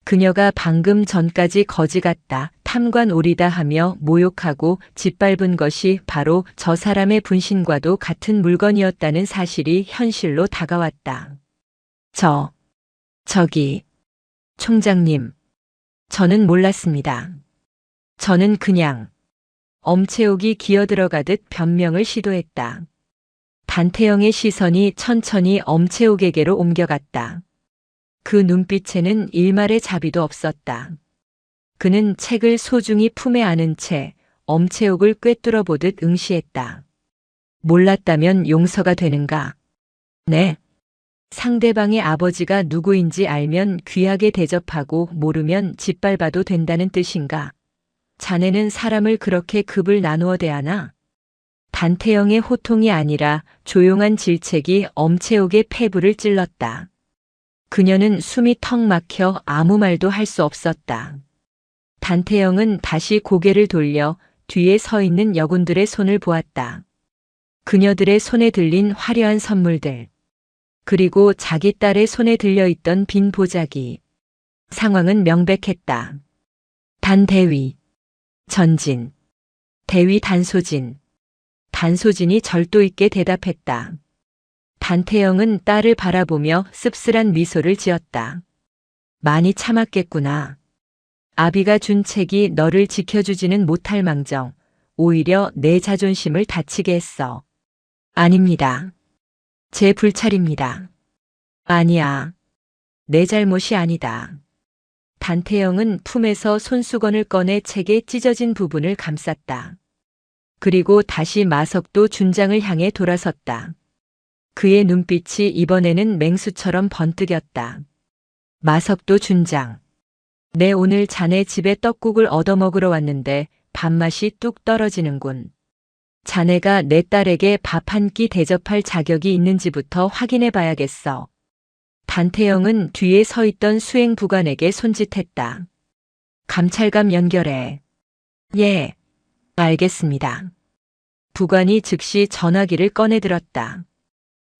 그녀가 방금 전까지 거지 같다, 탐관오리다 하며 모욕하고 짓밟은 것이 바로 저 사람의 분신과도 같은 물건이었다는 사실이 현실로 다가왔다. 저기, 총장님. 저는 몰랐습니다. 저는 그냥. 엄채옥이 기어들어가듯 변명을 시도했다. 단태영의 시선이 천천히 엄채옥에게로 옮겨갔다. 그 눈빛에는 일말의 자비도 없었다. 그는 책을 소중히 품에 안은 채 엄채옥을 꿰뚫어 보듯 응시했다. 몰랐다면 용서가 되는가? 네. 상대방의 아버지가 누구인지 알면 귀하게 대접하고 모르면 짓밟아도 된다는 뜻인가? 자네는 사람을 그렇게 급을 나누어 대하나? 단태영의 호통이 아니라 조용한 질책이 엄채옥의 폐부를 찔렀다. 그녀는 숨이 턱 막혀 아무 말도 할 수 없었다. 단태영은 다시 고개를 돌려 뒤에 서 있는 여군들의 손을 보았다. 그녀들의 손에 들린 화려한 선물들. 그리고 자기 딸의 손에 들려있던 빈 보자기. 상황은 명백했다. 단대위. 전진. 대위 단소진. 단소진이 절도 있게 대답했다. 단태영은 딸을 바라보며 씁쓸한 미소를 지었다. 많이 참았겠구나. 아비가 준 책이 너를 지켜주지는 못할 망정 오히려 내 자존심을 다치게 했어. 아닙니다. 제 불찰입니다. 아니야. 내 잘못이 아니다. 단태영은 품에서 손수건을 꺼내 책의 찢어진 부분을 감쌌다. 그리고 다시 마석도 준장을 향해 돌아섰다. 그의 눈빛이 이번에는 맹수처럼 번뜩였다. 마석도 준장. 내 오늘 자네 집에 떡국을 얻어먹으러 왔는데 밥맛이 뚝 떨어지는군. 자네가 내 딸에게 밥 한 끼 대접할 자격이 있는지부터 확인해 봐야겠어. 단태영은 뒤에 서 있던 수행부관에게 손짓했다. 감찰감 연결해. 예, 알겠습니다. 부관이 즉시 전화기를 꺼내들었다.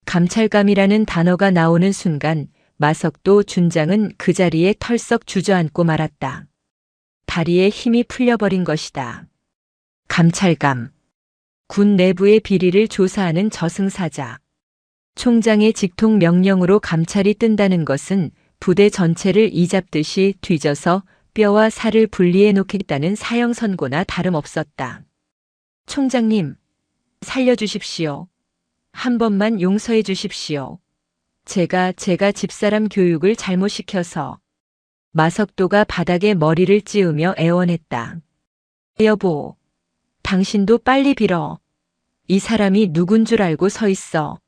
감찰감이라는 단어가 나오는 순간 마석도 준장은 그 자리에 털썩 주저앉고 말았다. 다리에 힘이 풀려버린 것이다. 감찰감. 군 내부의 비리를 조사하는 저승사자. 총장의 직통 명령으로 감찰이 뜬다는 것은 부대 전체를 이잡듯이 뒤져서 뼈와 살을 분리해 놓겠다는 사형 선고나 다름없었다. 총장님, 살려주십시오. 한 번만 용서해 주십시오. 제가 집사람 교육을 잘못시켜서. 마석도가 바닥에 머리를 찌우며 애원했다. 여보, 당신도 빨리 빌어. 이 사람이 누군 줄 알고 서 있어.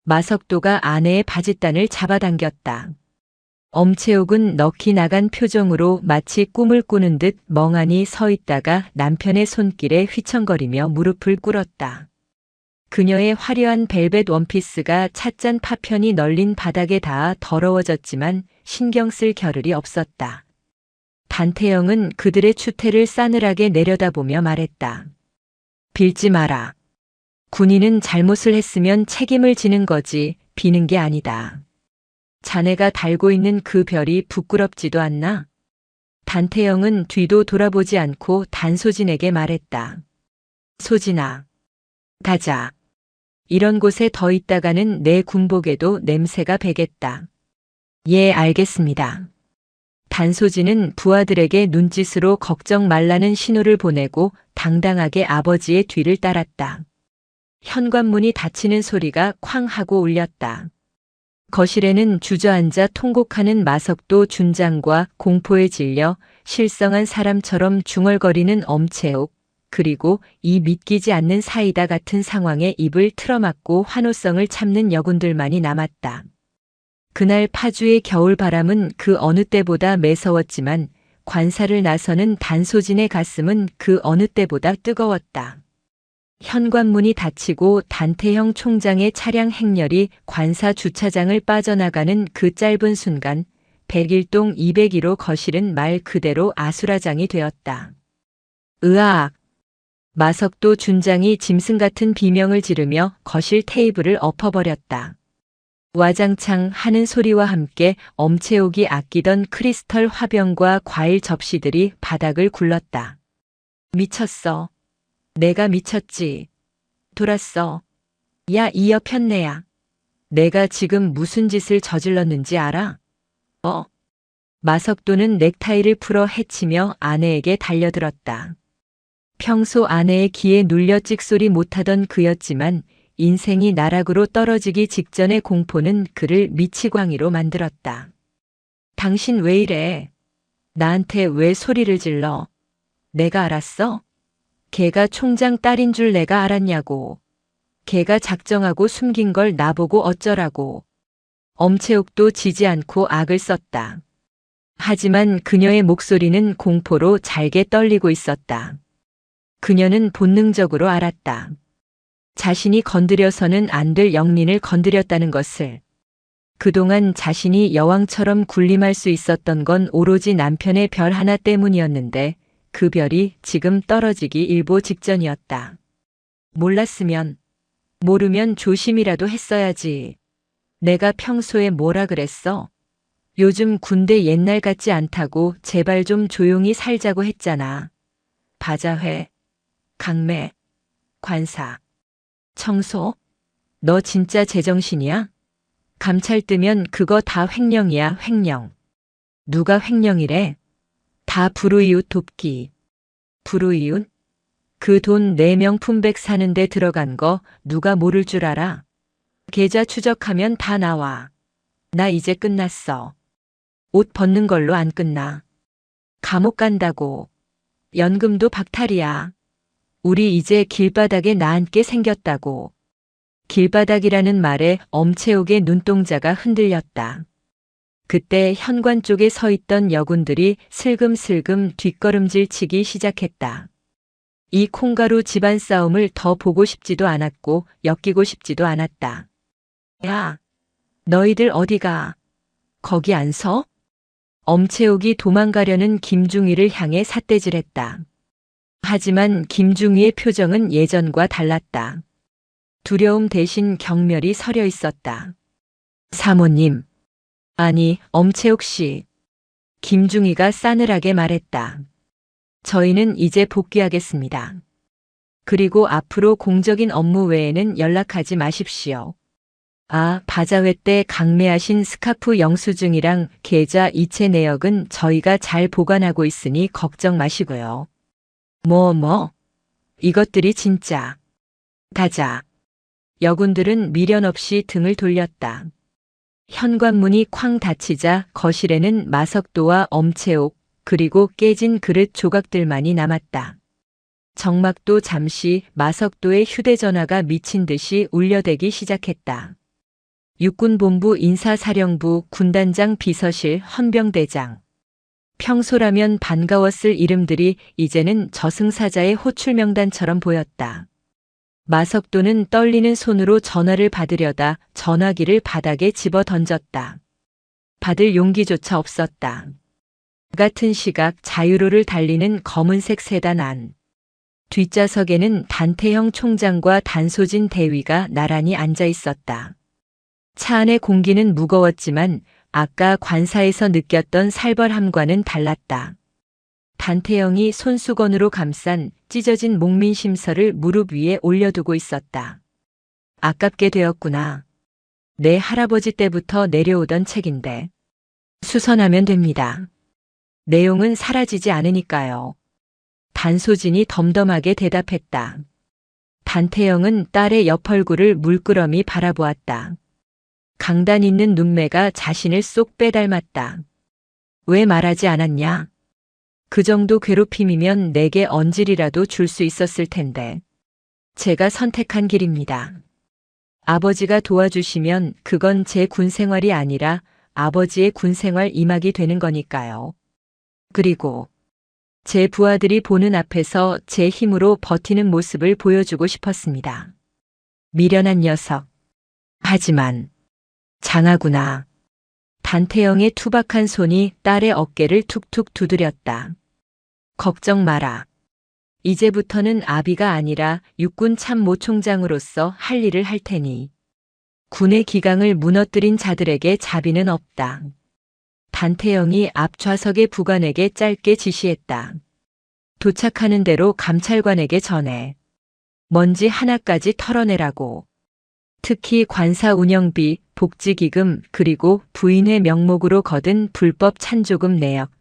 마석도가 아내의 바짓단을 잡아당겼다. 엄채옥은 넋이 나간 표정으로 마치 꿈을 꾸는 듯 멍하니 서 있다가 남편의 손길에 휘청거리며 무릎을 꿇었다. 그녀의 화려한 벨벳 원피스가 찻잔 파편이 널린 바닥에 닿아 더러워졌지만 신경 쓸 겨를이 없었다. 단태영은 그들의 추태를 싸늘하게 내려다보며 말했다. 빌지 마라. 군인은 잘못을 했으면 책임을 지는 거지 비는 게 아니다. 자네가 달고 있는 그 별이 부끄럽지도 않나? 단태영은 뒤도 돌아보지 않고 단소진에게 말했다. 소진아, 가자. 이런 곳에 더 있다가는 내 군복에도 냄새가 배겠다. 예, 알겠습니다. 단소진은 부하들에게 눈짓으로 걱정 말라는 신호를 보내고 당당하게 아버지의 뒤를 따랐다. 현관문이 닫히는 소리가 쾅 하고 울렸다. 거실에는 주저앉아 통곡하는 마석도 준장과 공포에 질려 실성한 사람처럼 중얼거리는 엄채옥, 그리고 이 믿기지 않는 사이다 같은 상황에 입을 틀어막고 환호성을 참는 여군들만이 남았다. 그날 파주의 겨울바람은 그 어느 때보다 매서웠지만 관사를 나서는 단소진의 가슴은 그 어느 때보다 뜨거웠다. 현관문이 닫히고 단태형 총장의 차량 행렬이 관사 주차장을 빠져나가는 그 짧은 순간 101동 201호 거실은 말 그대로 아수라장이 되었다. 으악! 마석도 준장이 짐승 같은 비명을 지르며 거실 테이블을 엎어버렸다. 와장창 하는 소리와 함께 엄채옥이 아끼던 크리스털 화병과 과일 접시들이 바닥을 굴렀다. 미쳤어. 내가 미쳤지. 돌았어. 야, 이 여편네야. 내가 지금 무슨 짓을 저질렀는지 알아? 마석도는 넥타이를 풀어 헤치며 아내에게 달려들었다. 평소 아내의 귀에 눌려 찍소리 못하던 그였지만 인생이 나락으로 떨어지기 직전의 공포는 그를 미치광이로 만들었다. 당신 왜 이래? 나한테 왜 소리를 질러? 내가 알았어? 걔가 총장 딸인 줄 내가 알았냐고. 걔가 작정하고 숨긴 걸 나보고 어쩌라고. 엄채옥도 지지 않고 악을 썼다. 하지만 그녀의 목소리는 공포로 잘게 떨리고 있었다. 그녀는 본능적으로 알았다. 자신이 건드려서는 안 될 영린을 건드렸다는 것을. 그동안 자신이 여왕처럼 군림할 수 있었던 건 오로지 남편의 별 하나 때문이었는데 그 별이 지금 떨어지기 일보 직전이었다. 몰랐으면, 모르면 조심이라도 했어야지. 내가 평소에 뭐라 그랬어? 요즘 군대 옛날 같지 않다고 제발 좀 조용히 살자고 했잖아. 바자회, 강매, 관사, 청소? 너 진짜 제정신이야? 감찰 뜨면 그거 다 횡령이야, 횡령. 누가 횡령이래? 다 불우이웃 돕기. 불우이웃? 그 돈 내 명품백 사는데 들어간 거 누가 모를 줄 알아? 계좌 추적하면 다 나와. 나 이제 끝났어. 옷 벗는 걸로 안 끝나. 감옥 간다고. 연금도 박탈이야. 우리 이제 길바닥에 나앉게 생겼다고. 길바닥이라는 말에 엄채옥의 눈동자가 흔들렸다. 그때 현관 쪽에 서 있던 여군들이 슬금슬금 뒷걸음질 치기 시작했다. 이 콩가루 집안 싸움을 더 보고 싶지도 않았고 엮이고 싶지도 않았다. 야, 너희들 어디가? 거기 안 서? 엄채옥이 도망가려는 김중희를 향해 삿대질했다. 하지만 김중희의 표정은 예전과 달랐다. 두려움 대신 경멸이 서려 있었다. 사모님. 아니, 엄채옥 씨. 김중희가 싸늘하게 말했다. 저희는 이제 복귀하겠습니다. 그리고 앞으로 공적인 업무 외에는 연락하지 마십시오. 아, 바자회 때 강매하신 스카프 영수증이랑 계좌 이체 내역은 저희가 잘 보관하고 있으니 걱정 마시고요. 이것들이 진짜. 가자. 여군들은 미련 없이 등을 돌렸다. 현관문이 쾅 닫히자 거실에는 마석도와 엄채옥 그리고 깨진 그릇 조각들만이 남았다. 정막도 잠시 마석도의 휴대전화가 미친 듯이 울려대기 시작했다. 육군본부 인사사령부 군단장 비서실 헌병대장. 평소라면 반가웠을 이름들이 이제는 저승사자의 호출명단처럼 보였다. 마석도는 떨리는 손으로 전화를 받으려다 전화기를 바닥에 집어 던졌다. 받을 용기조차 없었다. 같은 시각 자유로를 달리는 검은색 세단 안. 뒷좌석에는 단태형 총장과 단소진 대위가 나란히 앉아 있었다. 차 안의 공기는 무거웠지만 아까 관사에서 느꼈던 살벌함과는 달랐다. 단태형이 손수건으로 감싼 찢어진 목민심서를 무릎 위에 올려두고 있었다. 아깝게 되었구나. 내 할아버지 때부터 내려오던 책인데. 수선하면 됩니다. 내용은 사라지지 않으니까요. 단소진이 덤덤하게 대답했다. 단태형은 딸의 옆 얼굴을 물끄러미 바라보았다. 강단 있는 눈매가 자신을 쏙 빼닮았다. 왜 말하지 않았냐? 그 정도 괴롭힘이면 내게 언질이라도 줄 수 있었을 텐데. 제가 선택한 길입니다. 아버지가 도와주시면 그건 제 군생활이 아니라 아버지의 군생활 이막이 되는 거니까요. 그리고 제 부하들이 보는 앞에서 제 힘으로 버티는 모습을 보여주고 싶었습니다. 미련한 녀석. 하지만 장하구나. 단태형의 투박한 손이 딸의 어깨를 툭툭 두드렸다. 걱정 마라. 이제부터는 아비가 아니라 육군 참모총장으로서 할 일을 할 테니. 군의 기강을 무너뜨린 자들에게 자비는 없다. 단태형이 앞 좌석의 부관에게 짧게 지시했다. 도착하는 대로 감찰관에게 전해. 먼지 하나까지 털어내라고. 특히 관사 운영비, 복지기금 그리고 부인의 명목으로 거둔 불법 찬조금 내역.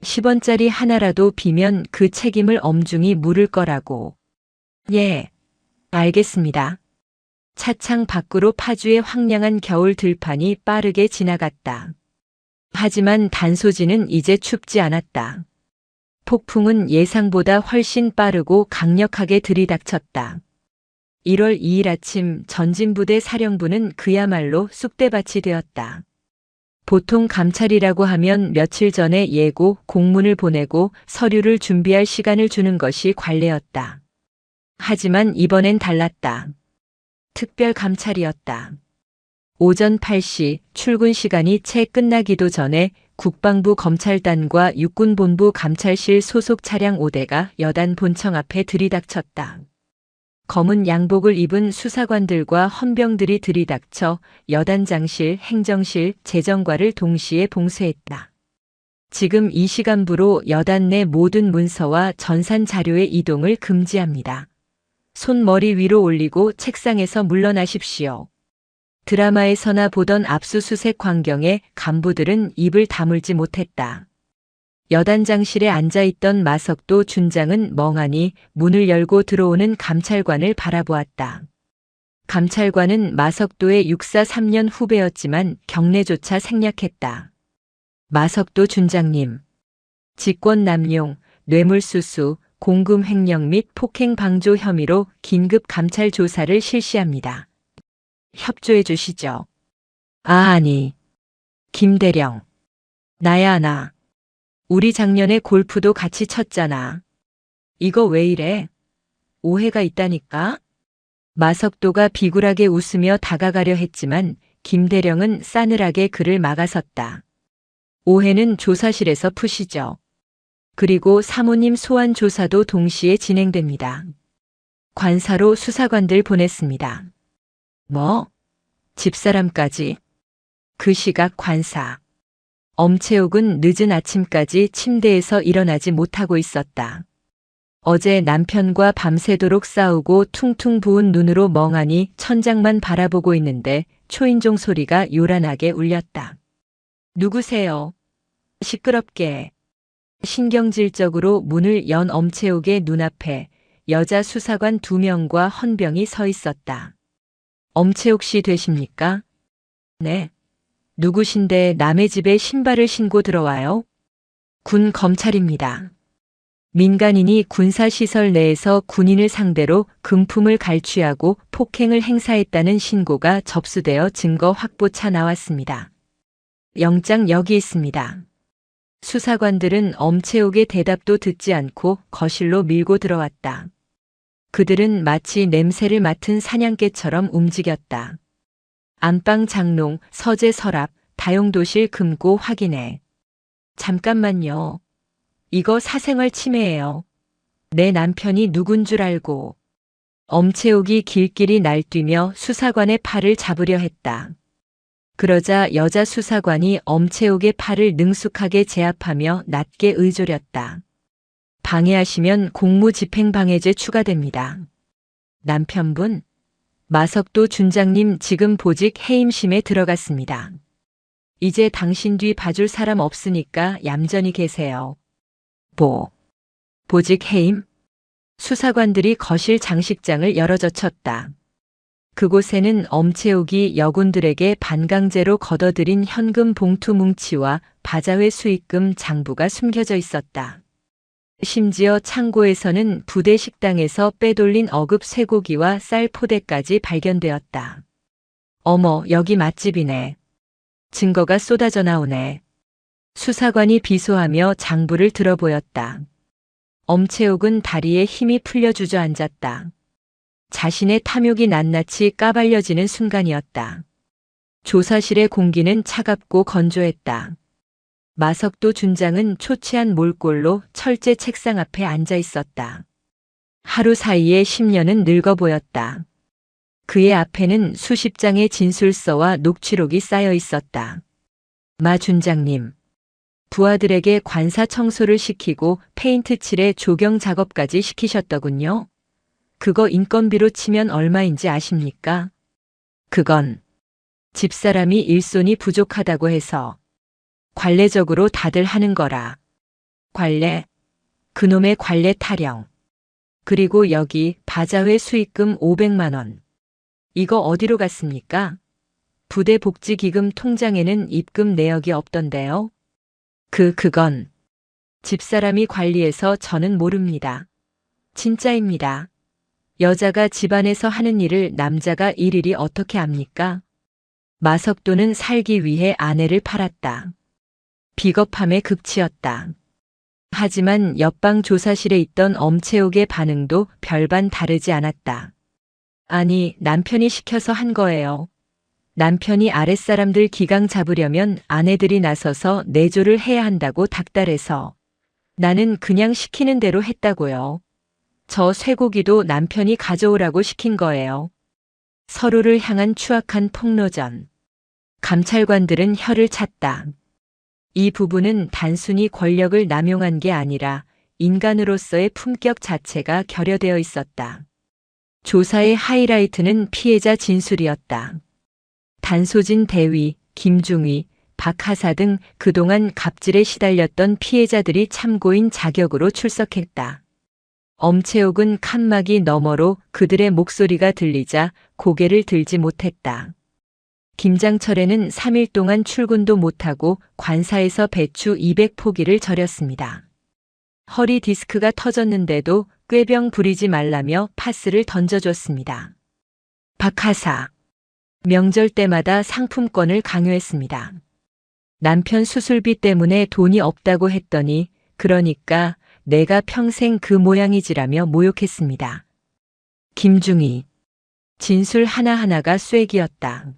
10원짜리 하나라도 비면 그 책임을 엄중히 물을 거라고. 예, 알겠습니다. 차창 밖으로 파주의 황량한 겨울 들판이 빠르게 지나갔다. 하지만 단소지는 이제 춥지 않았다. 폭풍은 예상보다 훨씬 빠르고 강력하게 들이닥쳤다. 1월 2일 아침 전진부대 사령부는 그야말로 쑥대밭이 되었다. 보통 감찰이라고 하면 며칠 전에 예고, 공문을 보내고 서류를 준비할 시간을 주는 것이 관례였다. 하지만 이번엔 달랐다. 특별 감찰이었다. 오전 8시 출근 시간이 채 끝나기도 전에 국방부 검찰단과 육군본부 감찰실 소속 차량 5대가 여단 본청 앞에 들이닥쳤다. 검은 양복을 입은 수사관들과 헌병들이 들이닥쳐 여단장실, 행정실, 재정과를 동시에 봉쇄했다. 지금 이 시간부로 여단 내 모든 문서와 전산 자료의 이동을 금지합니다. 손 머리 위로 올리고 책상에서 물러나십시오. 드라마에서나 보던 압수수색 광경에 간부들은 입을 다물지 못했다. 여단장실에 앉아있던 마석도 준장은 멍하니 문을 열고 들어오는 감찰관을 바라보았다. 감찰관은 마석도의 육사 3년 후배였지만 경례조차 생략했다. 마석도 준장님, 직권남용, 뇌물수수, 공금횡령 및 폭행방조 혐의로 긴급 감찰 조사를 실시합니다. 협조해 주시죠. 아니, 김대령. 나야 나. 우리 작년에 골프도 같이 쳤잖아. 이거 왜 이래? 오해가 있다니까? 마석도가 비굴하게 웃으며 다가가려 했지만 김대령은 싸늘하게 그를 막아섰다. 오해는 조사실에서 푸시죠. 그리고 사모님 소환 조사도 동시에 진행됩니다. 관사로 수사관들 보냈습니다. 뭐? 집사람까지? 그 시각 관사. 엄채옥은 늦은 아침까지 침대에서 일어나지 못하고 있었다. 어제 남편과 밤새도록 싸우고 퉁퉁 부은 눈으로 멍하니 천장만 바라보고 있는데 초인종 소리가 요란하게 울렸다. 누구세요? 시끄럽게. 신경질적으로 문을 연 엄채옥의 눈앞에 여자 수사관 2명과 헌병이 서 있었다. 엄채옥 씨 되십니까? 네. 누구신데 남의 집에 신발을 신고 들어와요? 군 검찰입니다. 민간인이 군사시설 내에서 군인을 상대로 금품을 갈취하고 폭행을 행사했다는 신고가 접수되어 증거 확보차 나왔습니다. 영장 여기 있습니다. 수사관들은 엄채옥의 대답도 듣지 않고 거실로 밀고 들어왔다. 그들은 마치 냄새를 맡은 사냥개처럼 움직였다. 안방 장롱, 서재 서랍, 다용도실 금고 확인해. 잠깐만요. 이거 사생활 침해예요. 내 남편이 누군 줄 알고. 엄채옥이 길길이 날뛰며 수사관의 팔을 잡으려 했다. 그러자 여자 수사관이 엄채옥의 팔을 능숙하게 제압하며 낮게 의조렸다. 방해하시면 공무집행방해죄 추가됩니다. 남편분, 마석도 준장님 지금 보직 해임심에 들어갔습니다. 이제 당신 뒤 봐줄 사람 없으니까 얌전히 계세요. 보직 해임? 수사관들이 거실 장식장을 열어젖혔다. 그곳에는 엄채옥이 여군들에게 반강제로 걷어들인 현금 봉투 뭉치와 바자회 수익금 장부가 숨겨져 있었다. 심지어 창고에서는 부대 식당에서 빼돌린 어급 쇠고기와 쌀 포대까지 발견되었다. 어머, 여기 맛집이네. 증거가 쏟아져 나오네. 수사관이 비소하며 장부를 들어보였다. 엄채옥은 다리에 힘이 풀려 주저앉았다. 자신의 탐욕이 낱낱이 까발려지는 순간이었다. 조사실의 공기는 차갑고 건조했다. 마석도 준장은 초췌한 몰골로 철제 책상 앞에 앉아 있었다. 하루 사이에 10년은 늙어 보였다. 그의 앞에는 수십 장의 진술서와 녹취록이 쌓여 있었다. 마 준장님, 부하들에게 관사 청소를 시키고 페인트 칠에 조경 작업까지 시키셨더군요. 그거 인건비로 치면 얼마인지 아십니까? 그건 집사람이 일손이 부족하다고 해서 관례적으로 다들 하는 거라. 관례? 그놈의 관례 타령. 그리고 여기 바자회 수익금 500만 원. 이거 어디로 갔습니까? 부대 복지기금 통장에는 입금 내역이 없던데요. 그건 집사람이 관리해서 저는 모릅니다. 진짜입니다. 여자가 집안에서 하는 일을 남자가 일일이 어떻게 압니까? 마석도는 살기 위해 아내를 팔았다. 비겁함의 극치였다. 하지만 옆방 조사실에 있던 엄채옥의 반응도 별반 다르지 않았다. 아니, 남편이 시켜서 한 거예요. 남편이 아랫사람들 기강 잡으려면 아내들이 나서서 내조를 해야 한다고 닥달해서 나는 그냥 시키는 대로 했다고요. 저 쇠고기도 남편이 가져오라고 시킨 거예요. 서로를 향한 추악한 폭로전. 감찰관들은 혀를 찼다. 이 부부는 단순히 권력을 남용한 게 아니라 인간으로서의 품격 자체가 결여되어 있었다. 조사의 하이라이트는 피해자 진술이었다. 단소진 대위, 김중위, 박하사 등 그동안 갑질에 시달렸던 피해자들이 참고인 자격으로 출석했다. 엄채옥은 칸막이 너머로 그들의 목소리가 들리자 고개를 들지 못했다. 김장철에는 3일 동안 출근도 못하고 관사에서 배추 200포기를 절였습니다. 허리 디스크가 터졌는데도 꾀병 부리지 말라며 파스를 던져줬습니다. 박하사. 명절 때마다 상품권을 강요했습니다. 남편 수술비 때문에 돈이 없다고 했더니 그러니까 내가 평생 그 모양이지라며 모욕했습니다. 김중희. 진술 하나하나가 쐐기였다.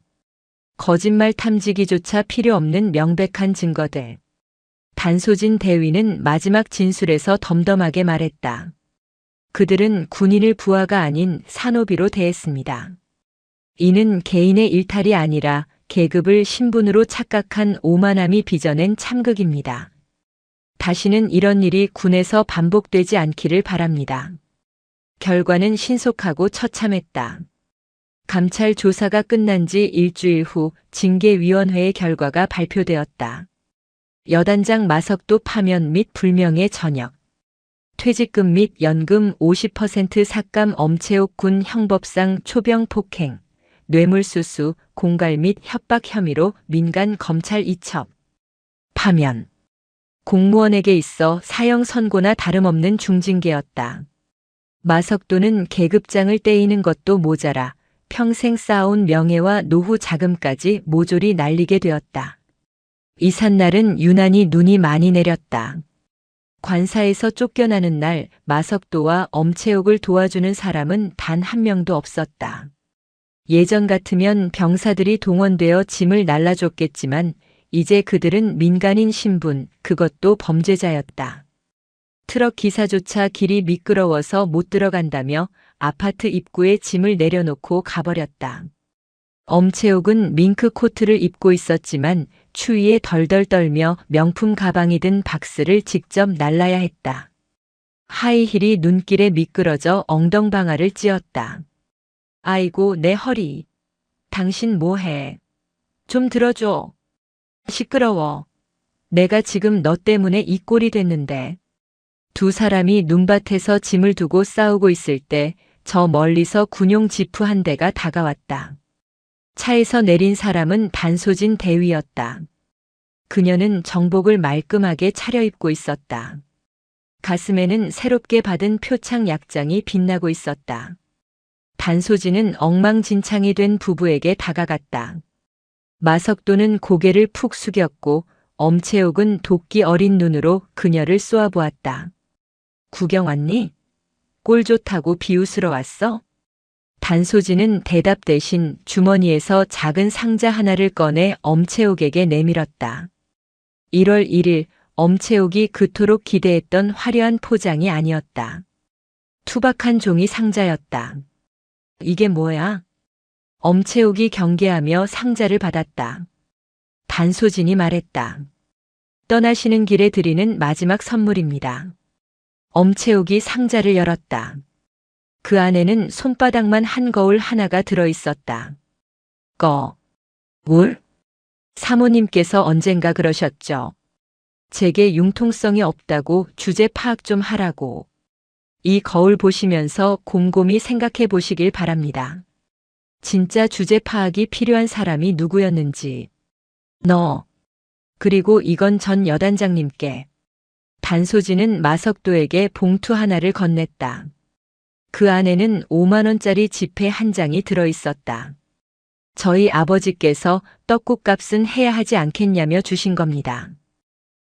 거짓말 탐지기조차 필요 없는 명백한 증거들. 단소진 대위는 마지막 진술에서 덤덤하게 말했다. 그들은 군인을 부하가 아닌 산호비로 대했습니다. 이는 개인의 일탈이 아니라 계급을 신분으로 착각한 오만함이 빚어낸 참극입니다. 다시는 이런 일이 군에서 반복되지 않기를 바랍니다. 결과는 신속하고 처참했다. 감찰 조사가 끝난 지 일주일 후 징계위원회의 결과가 발표되었다. 여단장 마석도 파면 및 불명예 전역. 퇴직금 및 연금 50% 삭감. 엄채옥 군 형법상 초병 폭행, 뇌물수수, 공갈 및 협박 혐의로 민간 검찰 이첩. 파면. 공무원에게 있어 사형 선고나 다름없는 중징계였다. 마석도는 계급장을 떼이는 것도 모자라 평생 쌓아온 명예와 노후 자금까지 모조리 날리게 되었다. 이삿날은 유난히 눈이 많이 내렸다. 관사에서 쫓겨나는 날 마석도와 엄채옥을 도와주는 사람은 단 한 명도 없었다. 예전 같으면 병사들이 동원되어 짐을 날라줬겠지만 이제 그들은 민간인 신분, 그것도 범죄자였다. 트럭 기사조차 길이 미끄러워서 못 들어간다며 아파트 입구에 짐을 내려놓고 가버렸다. 엄채옥은 밍크 코트를 입고 있었지만 추위에 덜덜 떨며 명품 가방이 든 박스를 직접 날라야 했다. 하이힐이 눈길에 미끄러져 엉덩방아를 찧었다. 아이고 내 허리. 당신 뭐해? 좀 들어줘. 시끄러워. 내가 지금 너 때문에 이 꼴이 됐는데. 두 사람이 눈밭에서 짐을 두고 싸우고 있을 때 저 멀리서 군용 지프 한 대가 다가왔다. 차에서 내린 사람은 단소진 대위였다. 그녀는 정복을 말끔하게 차려입고 있었다. 가슴에는 새롭게 받은 표창 약장이 빛나고 있었다. 단소진은 엉망진창이 된 부부에게 다가갔다. 마석도는 고개를 푹 숙였고 엄채옥은 도끼 어린 눈으로 그녀를 쏘아보았다. 구경 왔니? 꼴 좋다고 비웃으러 왔어? 단소진은 대답 대신 주머니에서 작은 상자 하나를 꺼내 엄채옥에게 내밀었다. 1월 1일 엄채옥이 그토록 기대했던 화려한 포장이 아니었다. 투박한 종이 상자였다. 이게 뭐야? 엄채옥이 경계하며 상자를 받았다. 단소진이 말했다. 떠나시는 길에 드리는 마지막 선물입니다. 엄채옥이 상자를 열었다. 그 안에는 손바닥만 한 거울 하나가 들어있었다. 물? 사모님께서 언젠가 그러셨죠. 제게 융통성이 없다고 주제 파악 좀 하라고. 이 거울 보시면서 곰곰이 생각해 보시길 바랍니다. 진짜 주제 파악이 필요한 사람이 누구였는지. 너. 그리고 이건 전 여단장님께. 단소진은 마석도에게 봉투 하나를 건넸다. 그 안에는 5만 원짜리 지폐 한 장이 들어있었다. 저희 아버지께서 떡국값은 해야 하지 않겠냐며 주신 겁니다.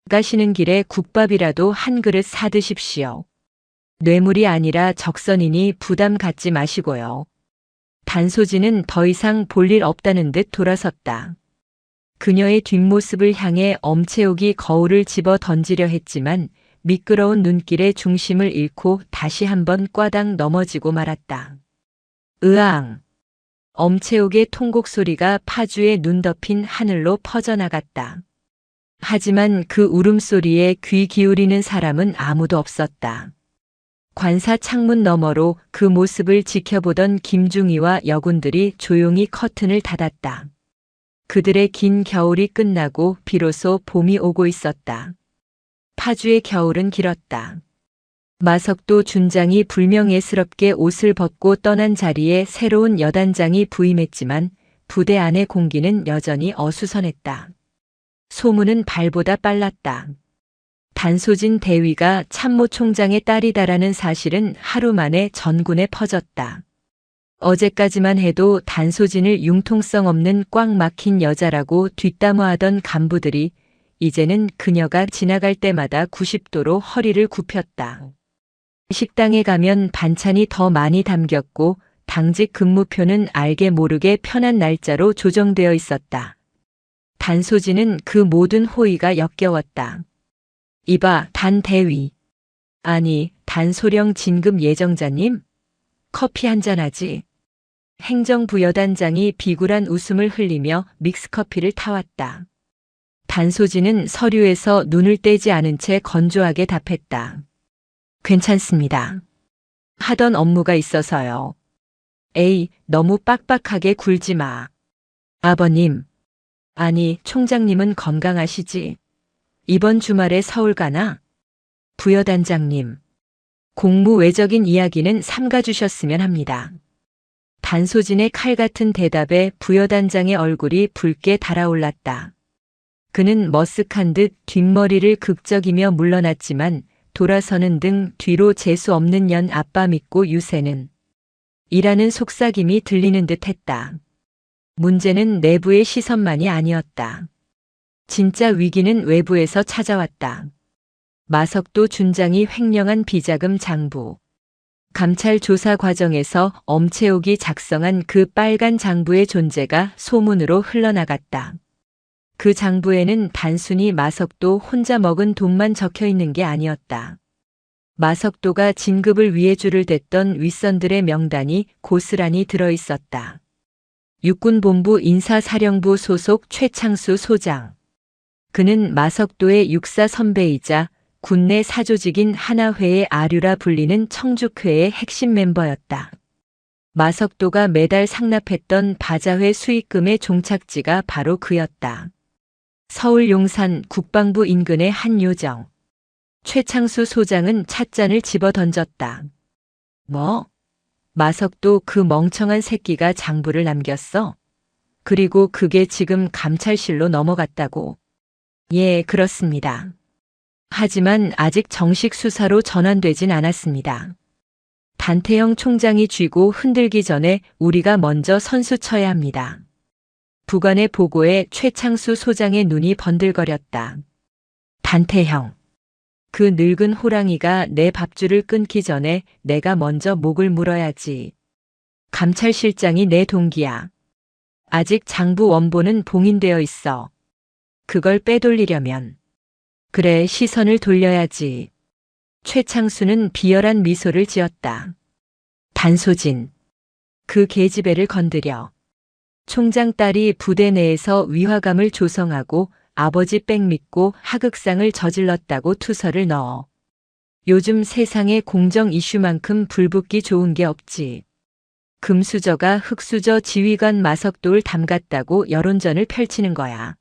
가시는 길에 국밥이라도 한 그릇 사 드십시오. 뇌물이 아니라 적선이니 부담 갖지 마시고요. 단소진은 더 이상 볼 일 없다는 듯 돌아섰다. 그녀의 뒷모습을 향해 엄채옥이 거울을 집어 던지려 했지만 미끄러운 눈길의 중심을 잃고 다시 한번 꽈당 넘어지고 말았다. 으앙! 엄채옥의 통곡 소리가 파주에 눈 덮인 하늘로 퍼져나갔다. 하지만 그 울음소리에 귀 기울이는 사람은 아무도 없었다. 관사 창문 너머로 그 모습을 지켜보던 김중희와 여군들이 조용히 커튼을 닫았다. 그들의 긴 겨울이 끝나고 비로소 봄이 오고 있었다. 파주의 겨울은 길었다. 마석도 준장이 불명예스럽게 옷을 벗고 떠난 자리에 새로운 여단장이 부임했지만 부대 안의 공기는 여전히 어수선했다. 소문은 발보다 빨랐다. 단소진 대위가 참모총장의 딸이다라는 사실은 하루 만에 전군에 퍼졌다. 어제까지만 해도 단소진을 융통성 없는 꽉 막힌 여자라고 뒷담화하던 간부들이 이제는 그녀가 지나갈 때마다 90도로 허리를 굽혔다. 식당에 가면 반찬이 더 많이 담겼고 당직 근무표는 알게 모르게 편한 날짜로 조정되어 있었다. 단소진은 그 모든 호의가 역겨웠다. 이봐, 단 대위. 아니, 단소령 진급 예정자님? 커피 한잔 하지. 행정부여단장이 비굴한 웃음을 흘리며 믹스커피를 타왔다. 단소진은 서류에서 눈을 떼지 않은 채 건조하게 답했다. 괜찮습니다. 하던 업무가 있어서요. 에이, 너무 빡빡하게 굴지 마. 아버님. 아니, 총장님은 건강하시지? 이번 주말에 서울 가나? 부여단장님. 공무 외적인 이야기는 삼가주셨으면 합니다. 단소진의 칼 같은 대답에 부여단장의 얼굴이 붉게 달아올랐다. 그는 머쓱한 듯 뒷머리를 극적이며 물러났지만 돌아서는 등 뒤로 재수 없는 년 아빠 믿고 유세는 이라는 속삭임이 들리는 듯 했다. 문제는 내부의 시선만이 아니었다. 진짜 위기는 외부에서 찾아왔다. 마석도 준장이 횡령한 비자금 장부. 감찰 조사 과정에서 엄채옥이 작성한 그 빨간 장부의 존재가 소문으로 흘러나갔다. 그 장부에는 단순히 마석도 혼자 먹은 돈만 적혀 있는 게 아니었다. 마석도가 진급을 위해 줄을 댔던 윗선들의 명단이 고스란히 들어 있었다. 육군본부 인사사령부 소속 최창수 소장. 그는 마석도의 육사 선배이자 군내 사조직인 하나회의 아류라 불리는 청죽회의 핵심 멤버였다. 마석도가 매달 상납했던 바자회 수익금의 종착지가 바로 그였다. 서울 용산 국방부 인근의 한 요정. 최창수 소장은 찻잔을 집어 던졌다. 뭐? 마석도 그 멍청한 새끼가 장부를 남겼어? 그리고 그게 지금 감찰실로 넘어갔다고. 예, 그렇습니다. 하지만 아직 정식 수사로 전환되진 않았습니다. 단태형 총장이 쥐고 흔들기 전에 우리가 먼저 선수 쳐야 합니다. 부관의 보고에 최창수 소장의 눈이 번들거렸다. 단태형. 그 늙은 호랑이가 내 밥줄을 끊기 전에 내가 먼저 목을 물어야지. 감찰실장이 내 동기야. 아직 장부 원본은 봉인되어 있어. 그걸 빼돌리려면. 그래, 시선을 돌려야지. 최창수는 비열한 미소를 지었다. 단소진. 그 계집애를 건드려. 총장 딸이 부대 내에서 위화감을 조성하고 아버지 백 믿고 하극상을 저질렀다고 투서를 넣어. 요즘 세상에 공정 이슈만큼 불붙기 좋은 게 없지. 금수저가 흑수저 지휘관 마석도를 담갔다고 여론전을 펼치는 거야.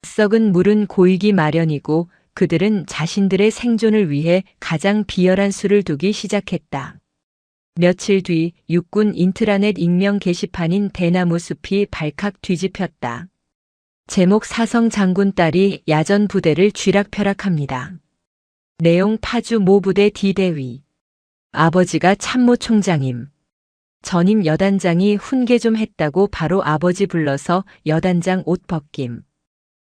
썩은 물은 고이기 마련이고 그들은 자신들의 생존을 위해 가장 비열한 수를 두기 시작했다. 며칠 뒤 육군 인트라넷 익명 게시판인 대나무 숲이 발칵 뒤집혔다. 제목 사성 장군 딸이 야전 부대를 쥐락펴락합니다. 내용 파주 모부대 D대위. 아버지가 참모총장임. 전임 여단장이 훈계 좀 했다고 바로 아버지 불러서 여단장 옷 벗김.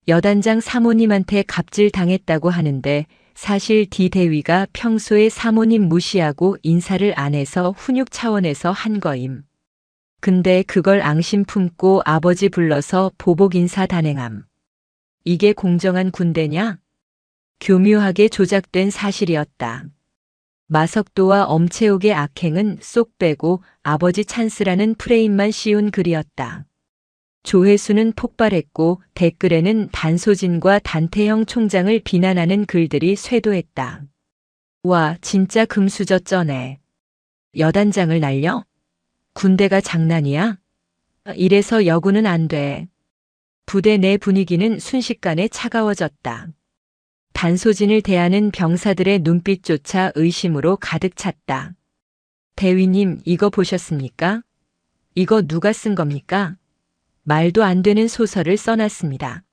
여단장 사모님한테 갑질 당했다고 하는데 사실 D대위가 평소에 사모님 무시하고 인사를 안 해서 훈육 차원에서 한 거임. 근데 그걸 앙심 품고 아버지 불러서 보복 인사 단행함. 이게 공정한 군대냐? 교묘하게 조작된 사실이었다. 마석도와 엄채옥의 악행은 쏙 빼고 아버지 찬스라는 프레임만 씌운 글이었다. 조회수는 폭발했고 댓글에는 단소진과 단태형 총장을 비난하는 글들이 쇄도했다. 와, 진짜 금수저 쩌네. 여단장을 날려? 군대가 장난이야? 이래서 여군은 안 돼. 부대 내 분위기는 순식간에 차가워졌다. 단소진을 대하는 병사들의 눈빛조차 의심으로 가득 찼다. 대위님, 이거 보셨습니까? 이거 누가 쓴 겁니까? 말도 안 되는 소설을 써놨습니다.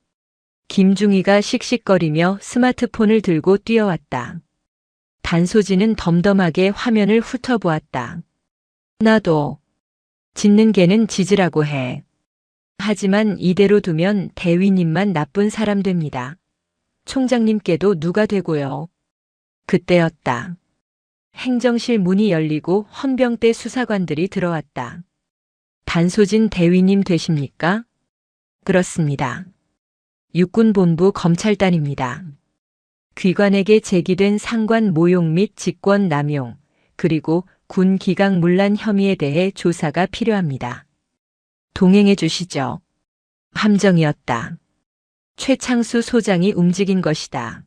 김중희가 씩씩거리며 스마트폰을 들고 뛰어왔다. 단소진은 덤덤하게 화면을 훑어보았다. 나도. 짖는 개는 짖으라고 해. 하지만 이대로 두면 대위님만 나쁜 사람 됩니다. 총장님께도 누가 되고요. 그때였다. 행정실 문이 열리고 헌병대 수사관들이 들어왔다. 단소진 대위님 되십니까? 그렇습니다. 육군본부 검찰단입니다. 귀관에게 제기된 상관 모욕 및 직권 남용, 그리고 군 기강 문란 혐의에 대해 조사가 필요합니다. 동행해 주시죠. 함정이었다. 최창수 소장이 움직인 것이다.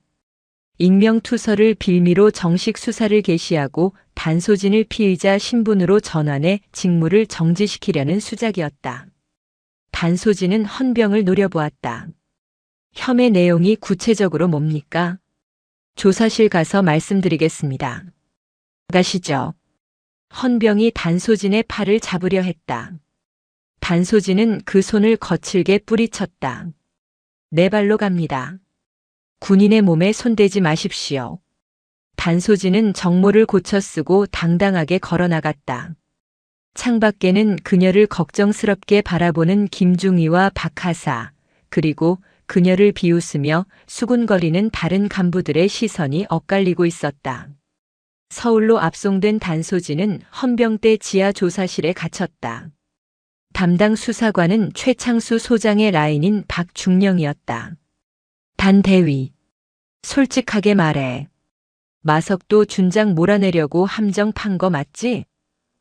익명투서를 빌미로 정식 수사를 개시하고 단소진을 피의자 신분으로 전환해 직무를 정지시키려는 수작이었다. 단소진은 헌병을 노려보았다. 혐의 내용이 구체적으로 뭡니까? 조사실 가서 말씀드리겠습니다. 가시죠. 헌병이 단소진의 팔을 잡으려 했다. 단소진은 그 손을 거칠게 뿌리쳤다. 내 발로 갑니다. 군인의 몸에 손대지 마십시오. 단소진은 정모를 고쳐 쓰고 당당하게 걸어나갔다. 창밖에는 그녀를 걱정스럽게 바라보는 김중희와 박하사, 그리고 그녀를 비웃으며 수군거리는 다른 간부들의 시선이 엇갈리고 있었다. 서울로 압송된 단소진은 헌병대 지하 조사실에 갇혔다. 담당 수사관은 최창수 소장의 라인인 박중령이었다. 단대위, 솔직하게 말해. 마석도 준장 몰아내려고 함정 판 거 맞지?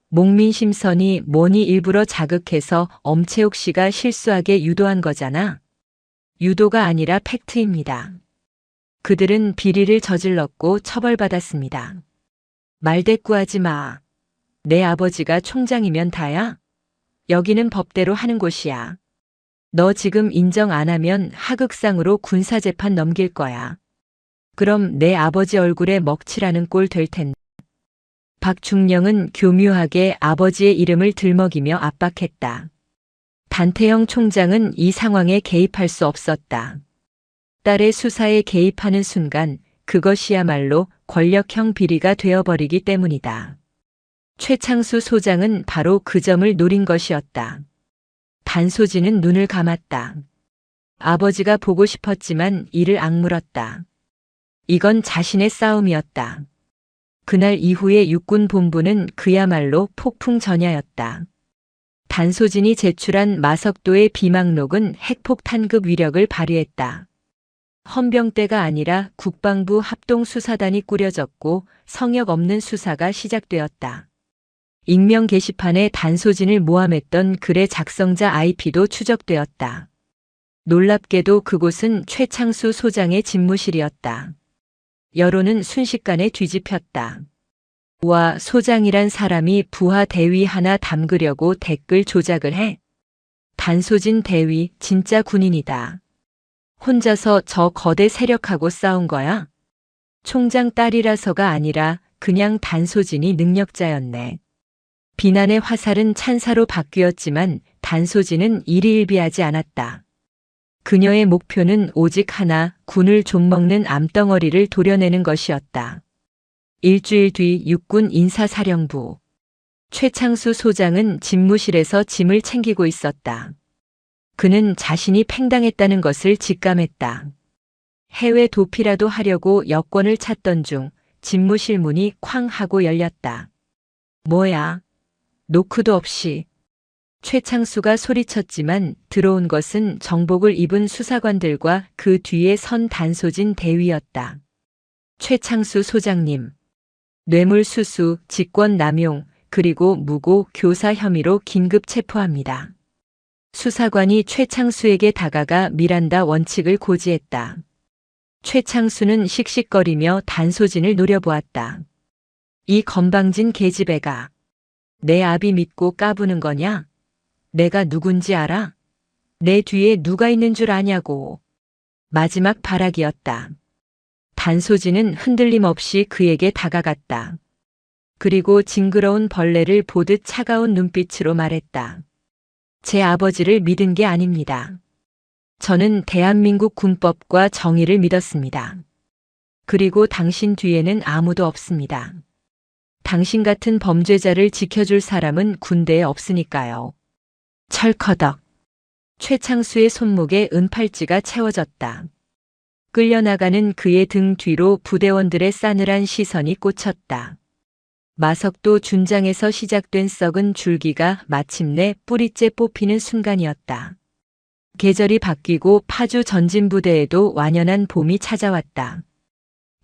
목민심선이 뭐니 일부러 자극해서 엄채옥 씨가 실수하게 유도한 거잖아. 유도가 아니라 팩트입니다. 그들은 비리를 저질렀고 처벌받았습니다. 말대꾸하지 마. 내 아버지가 총장이면 다야? 여기는 법대로 하는 곳이야. 너 지금 인정 안 하면 하극상으로 군사재판 넘길 거야. 그럼 내 아버지 얼굴에 먹칠하는 꼴 될 텐데. 박중령은 교묘하게 아버지의 이름을 들먹이며 압박했다. 단태형 총장은 이 상황에 개입할 수 없었다. 딸의 수사에 개입하는 순간 그것이야말로 권력형 비리가 되어버리기 때문이다. 최창수 소장은 바로 그 점을 노린 것이었다. 단소진은 눈을 감았다. 아버지가 보고 싶었지만 이를 악물었다. 이건 자신의 싸움이었다. 그날 이후의 육군본부는 그야말로 폭풍전야였다. 단소진이 제출한 마석도의 비망록은 핵폭탄급 위력을 발휘했다. 헌병대가 아니라 국방부 합동수사단이 꾸려졌고 성역 없는 수사가 시작되었다. 익명 게시판에 단소진을 모함했던 글의 작성자 IP도 추적되었다. 놀랍게도 그곳은 최창수 소장의 집무실이었다. 여론은 순식간에 뒤집혔다. 와, 소장이란 사람이 부하 대위 하나 담그려고 댓글 조작을 해? 단소진 대위 진짜 군인이다. 혼자서 저 거대 세력하고 싸운 거야? 총장 딸이라서가 아니라 그냥 단소진이 능력자였네. 비난의 화살은 찬사로 바뀌었지만 단소진은 일희일비하지 않았다. 그녀의 목표는 오직 하나, 군을 좀먹는 암덩어리를 도려내는 것이었다. 일주일 뒤 육군 인사사령부. 최창수 소장은 집무실에서 짐을 챙기고 있었다. 그는 자신이 팽당했다는 것을 직감했다. 해외 도피라도 하려고 여권을 찾던 중 집무실 문이 쾅 하고 열렸다. 뭐야? 노크도 없이. 최창수가 소리쳤지만 들어온 것은 정복을 입은 수사관들과 그 뒤에 선 단소진 대위였다. 최창수 소장님. 뇌물수수, 직권남용, 그리고 무고 교사 혐의로 긴급 체포합니다. 수사관이 최창수에게 다가가 미란다 원칙을 고지했다. 최창수는 씩씩거리며 단소진을 노려보았다. 이 건방진 계집애가 내 아비 믿고 까부는 거냐? 내가 누군지 알아? 내 뒤에 누가 있는 줄 아냐고. 마지막 발악이었다. 단소진은 흔들림 없이 그에게 다가갔다. 그리고 징그러운 벌레를 보듯 차가운 눈빛으로 말했다. 제 아버지를 믿은 게 아닙니다. 저는 대한민국 군법과 정의를 믿었습니다. 그리고 당신 뒤에는 아무도 없습니다. 당신 같은 범죄자를 지켜줄 사람은 군대에 없으니까요. 철커덕. 최창수의 손목에 은팔찌가 채워졌다. 끌려나가는 그의 등 뒤로 부대원들의 싸늘한 시선이 꽂혔다. 마석도 준장에서 시작된 썩은 줄기가 마침내 뿌리째 뽑히는 순간이었다. 계절이 바뀌고 파주 전진부대에도 완연한 봄이 찾아왔다.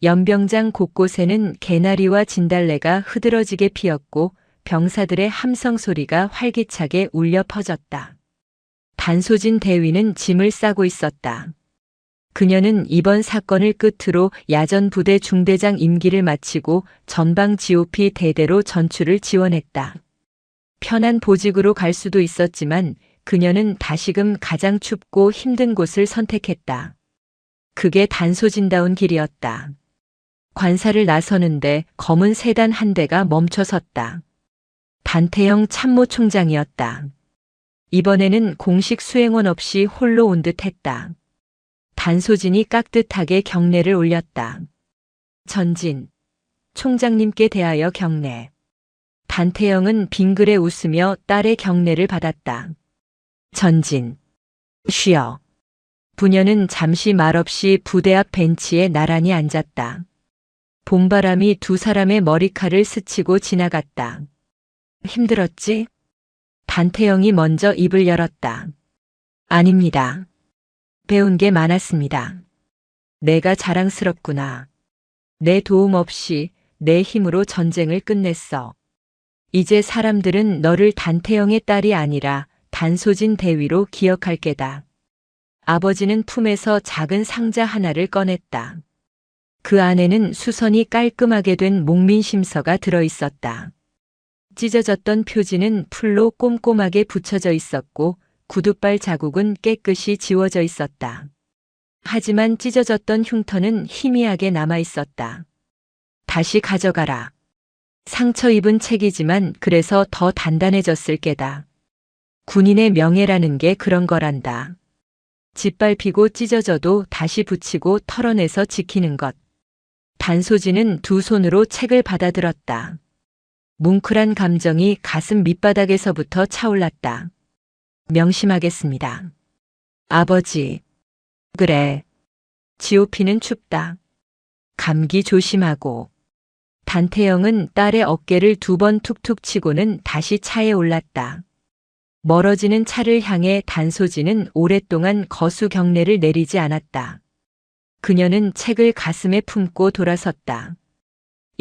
연병장 곳곳에는 개나리와 진달래가 흐드러지게 피었고 병사들의 함성 소리가 활기차게 울려 퍼졌다. 단소진 대위는 짐을 싸고 있었다. 그녀는 이번 사건을 끝으로 야전 부대 중대장 임기를 마치고 전방 GOP 대대로 전출을 지원했다. 편한 보직으로 갈 수도 있었지만 그녀는 다시금 가장 춥고 힘든 곳을 선택했다. 그게 단소진다운 길이었다. 관사를 나서는데 검은 세단 한 대가 멈춰섰다. 단태형 참모총장이었다. 이번에는 공식 수행원 없이 홀로 온 듯했다. 단소진이 깍듯하게 경례를 올렸다. 전진, 총장님께 대하여 경례. 단태영은 빙그레 웃으며 딸의 경례를 받았다. 전진, 쉬어. 부녀는 잠시 말없이 부대 앞 벤치에 나란히 앉았다. 봄바람이 두 사람의 머리칼을 스치고 지나갔다. 힘들었지? 단태영이 먼저 입을 열었다. 아닙니다. 배운 게 많았습니다. 내가 자랑스럽구나. 내 도움 없이 내 힘으로 전쟁을 끝냈어. 이제 사람들은 너를 단태영의 딸이 아니라 단소진 대위로 기억할 게다. 아버지는 품에서 작은 상자 하나를 꺼냈다. 그 안에는 수선이 깔끔하게 된 목민심서가 들어있었다. 찢어졌던 표지는 풀로 꼼꼼하게 붙여져 있었고 구둣발 자국은 깨끗이 지워져 있었다. 하지만 찢어졌던 흉터는 희미하게 남아 있었다. 다시 가져가라. 상처 입은 책이지만 그래서 더 단단해졌을 게다. 군인의 명예라는 게 그런 거란다. 짓밟히고 찢어져도 다시 붙이고 털어내서 지키는 것. 단소진은 두 손으로 책을 받아들었다. 뭉클한 감정이 가슴 밑바닥에서부터 차올랐다. 명심하겠습니다. 아버지. 그래. GOP는 춥다. 감기 조심하고. 단태영은 딸의 어깨를 두 번 툭툭 치고는 다시 차에 올랐다. 멀어지는 차를 향해 단소진은 오랫동안 거수 경례를 내리지 않았다. 그녀는 책을 가슴에 품고 돌아섰다.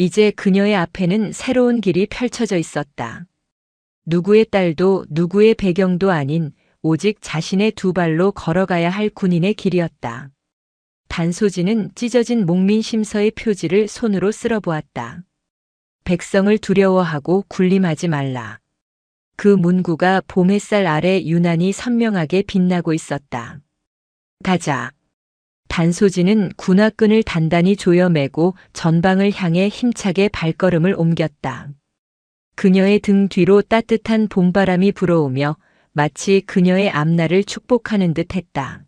이제 그녀의 앞에는 새로운 길이 펼쳐져 있었다. 누구의 딸도 누구의 배경도 아닌 오직 자신의 두 발로 걸어가야 할 군인의 길이었다. 단소진은 찢어진 목민심서의 표지를 손으로 쓸어보았다. 백성을 두려워하고 군림하지 말라. 그 문구가 봄 햇살 아래 유난히 선명하게 빛나고 있었다. 가자. 단소진은 군화끈을 단단히 조여매고 전방을 향해 힘차게 발걸음을 옮겼다. 그녀의 등 뒤로 따뜻한 봄바람이 불어오며 마치 그녀의 앞날을 축복하는 듯 했다.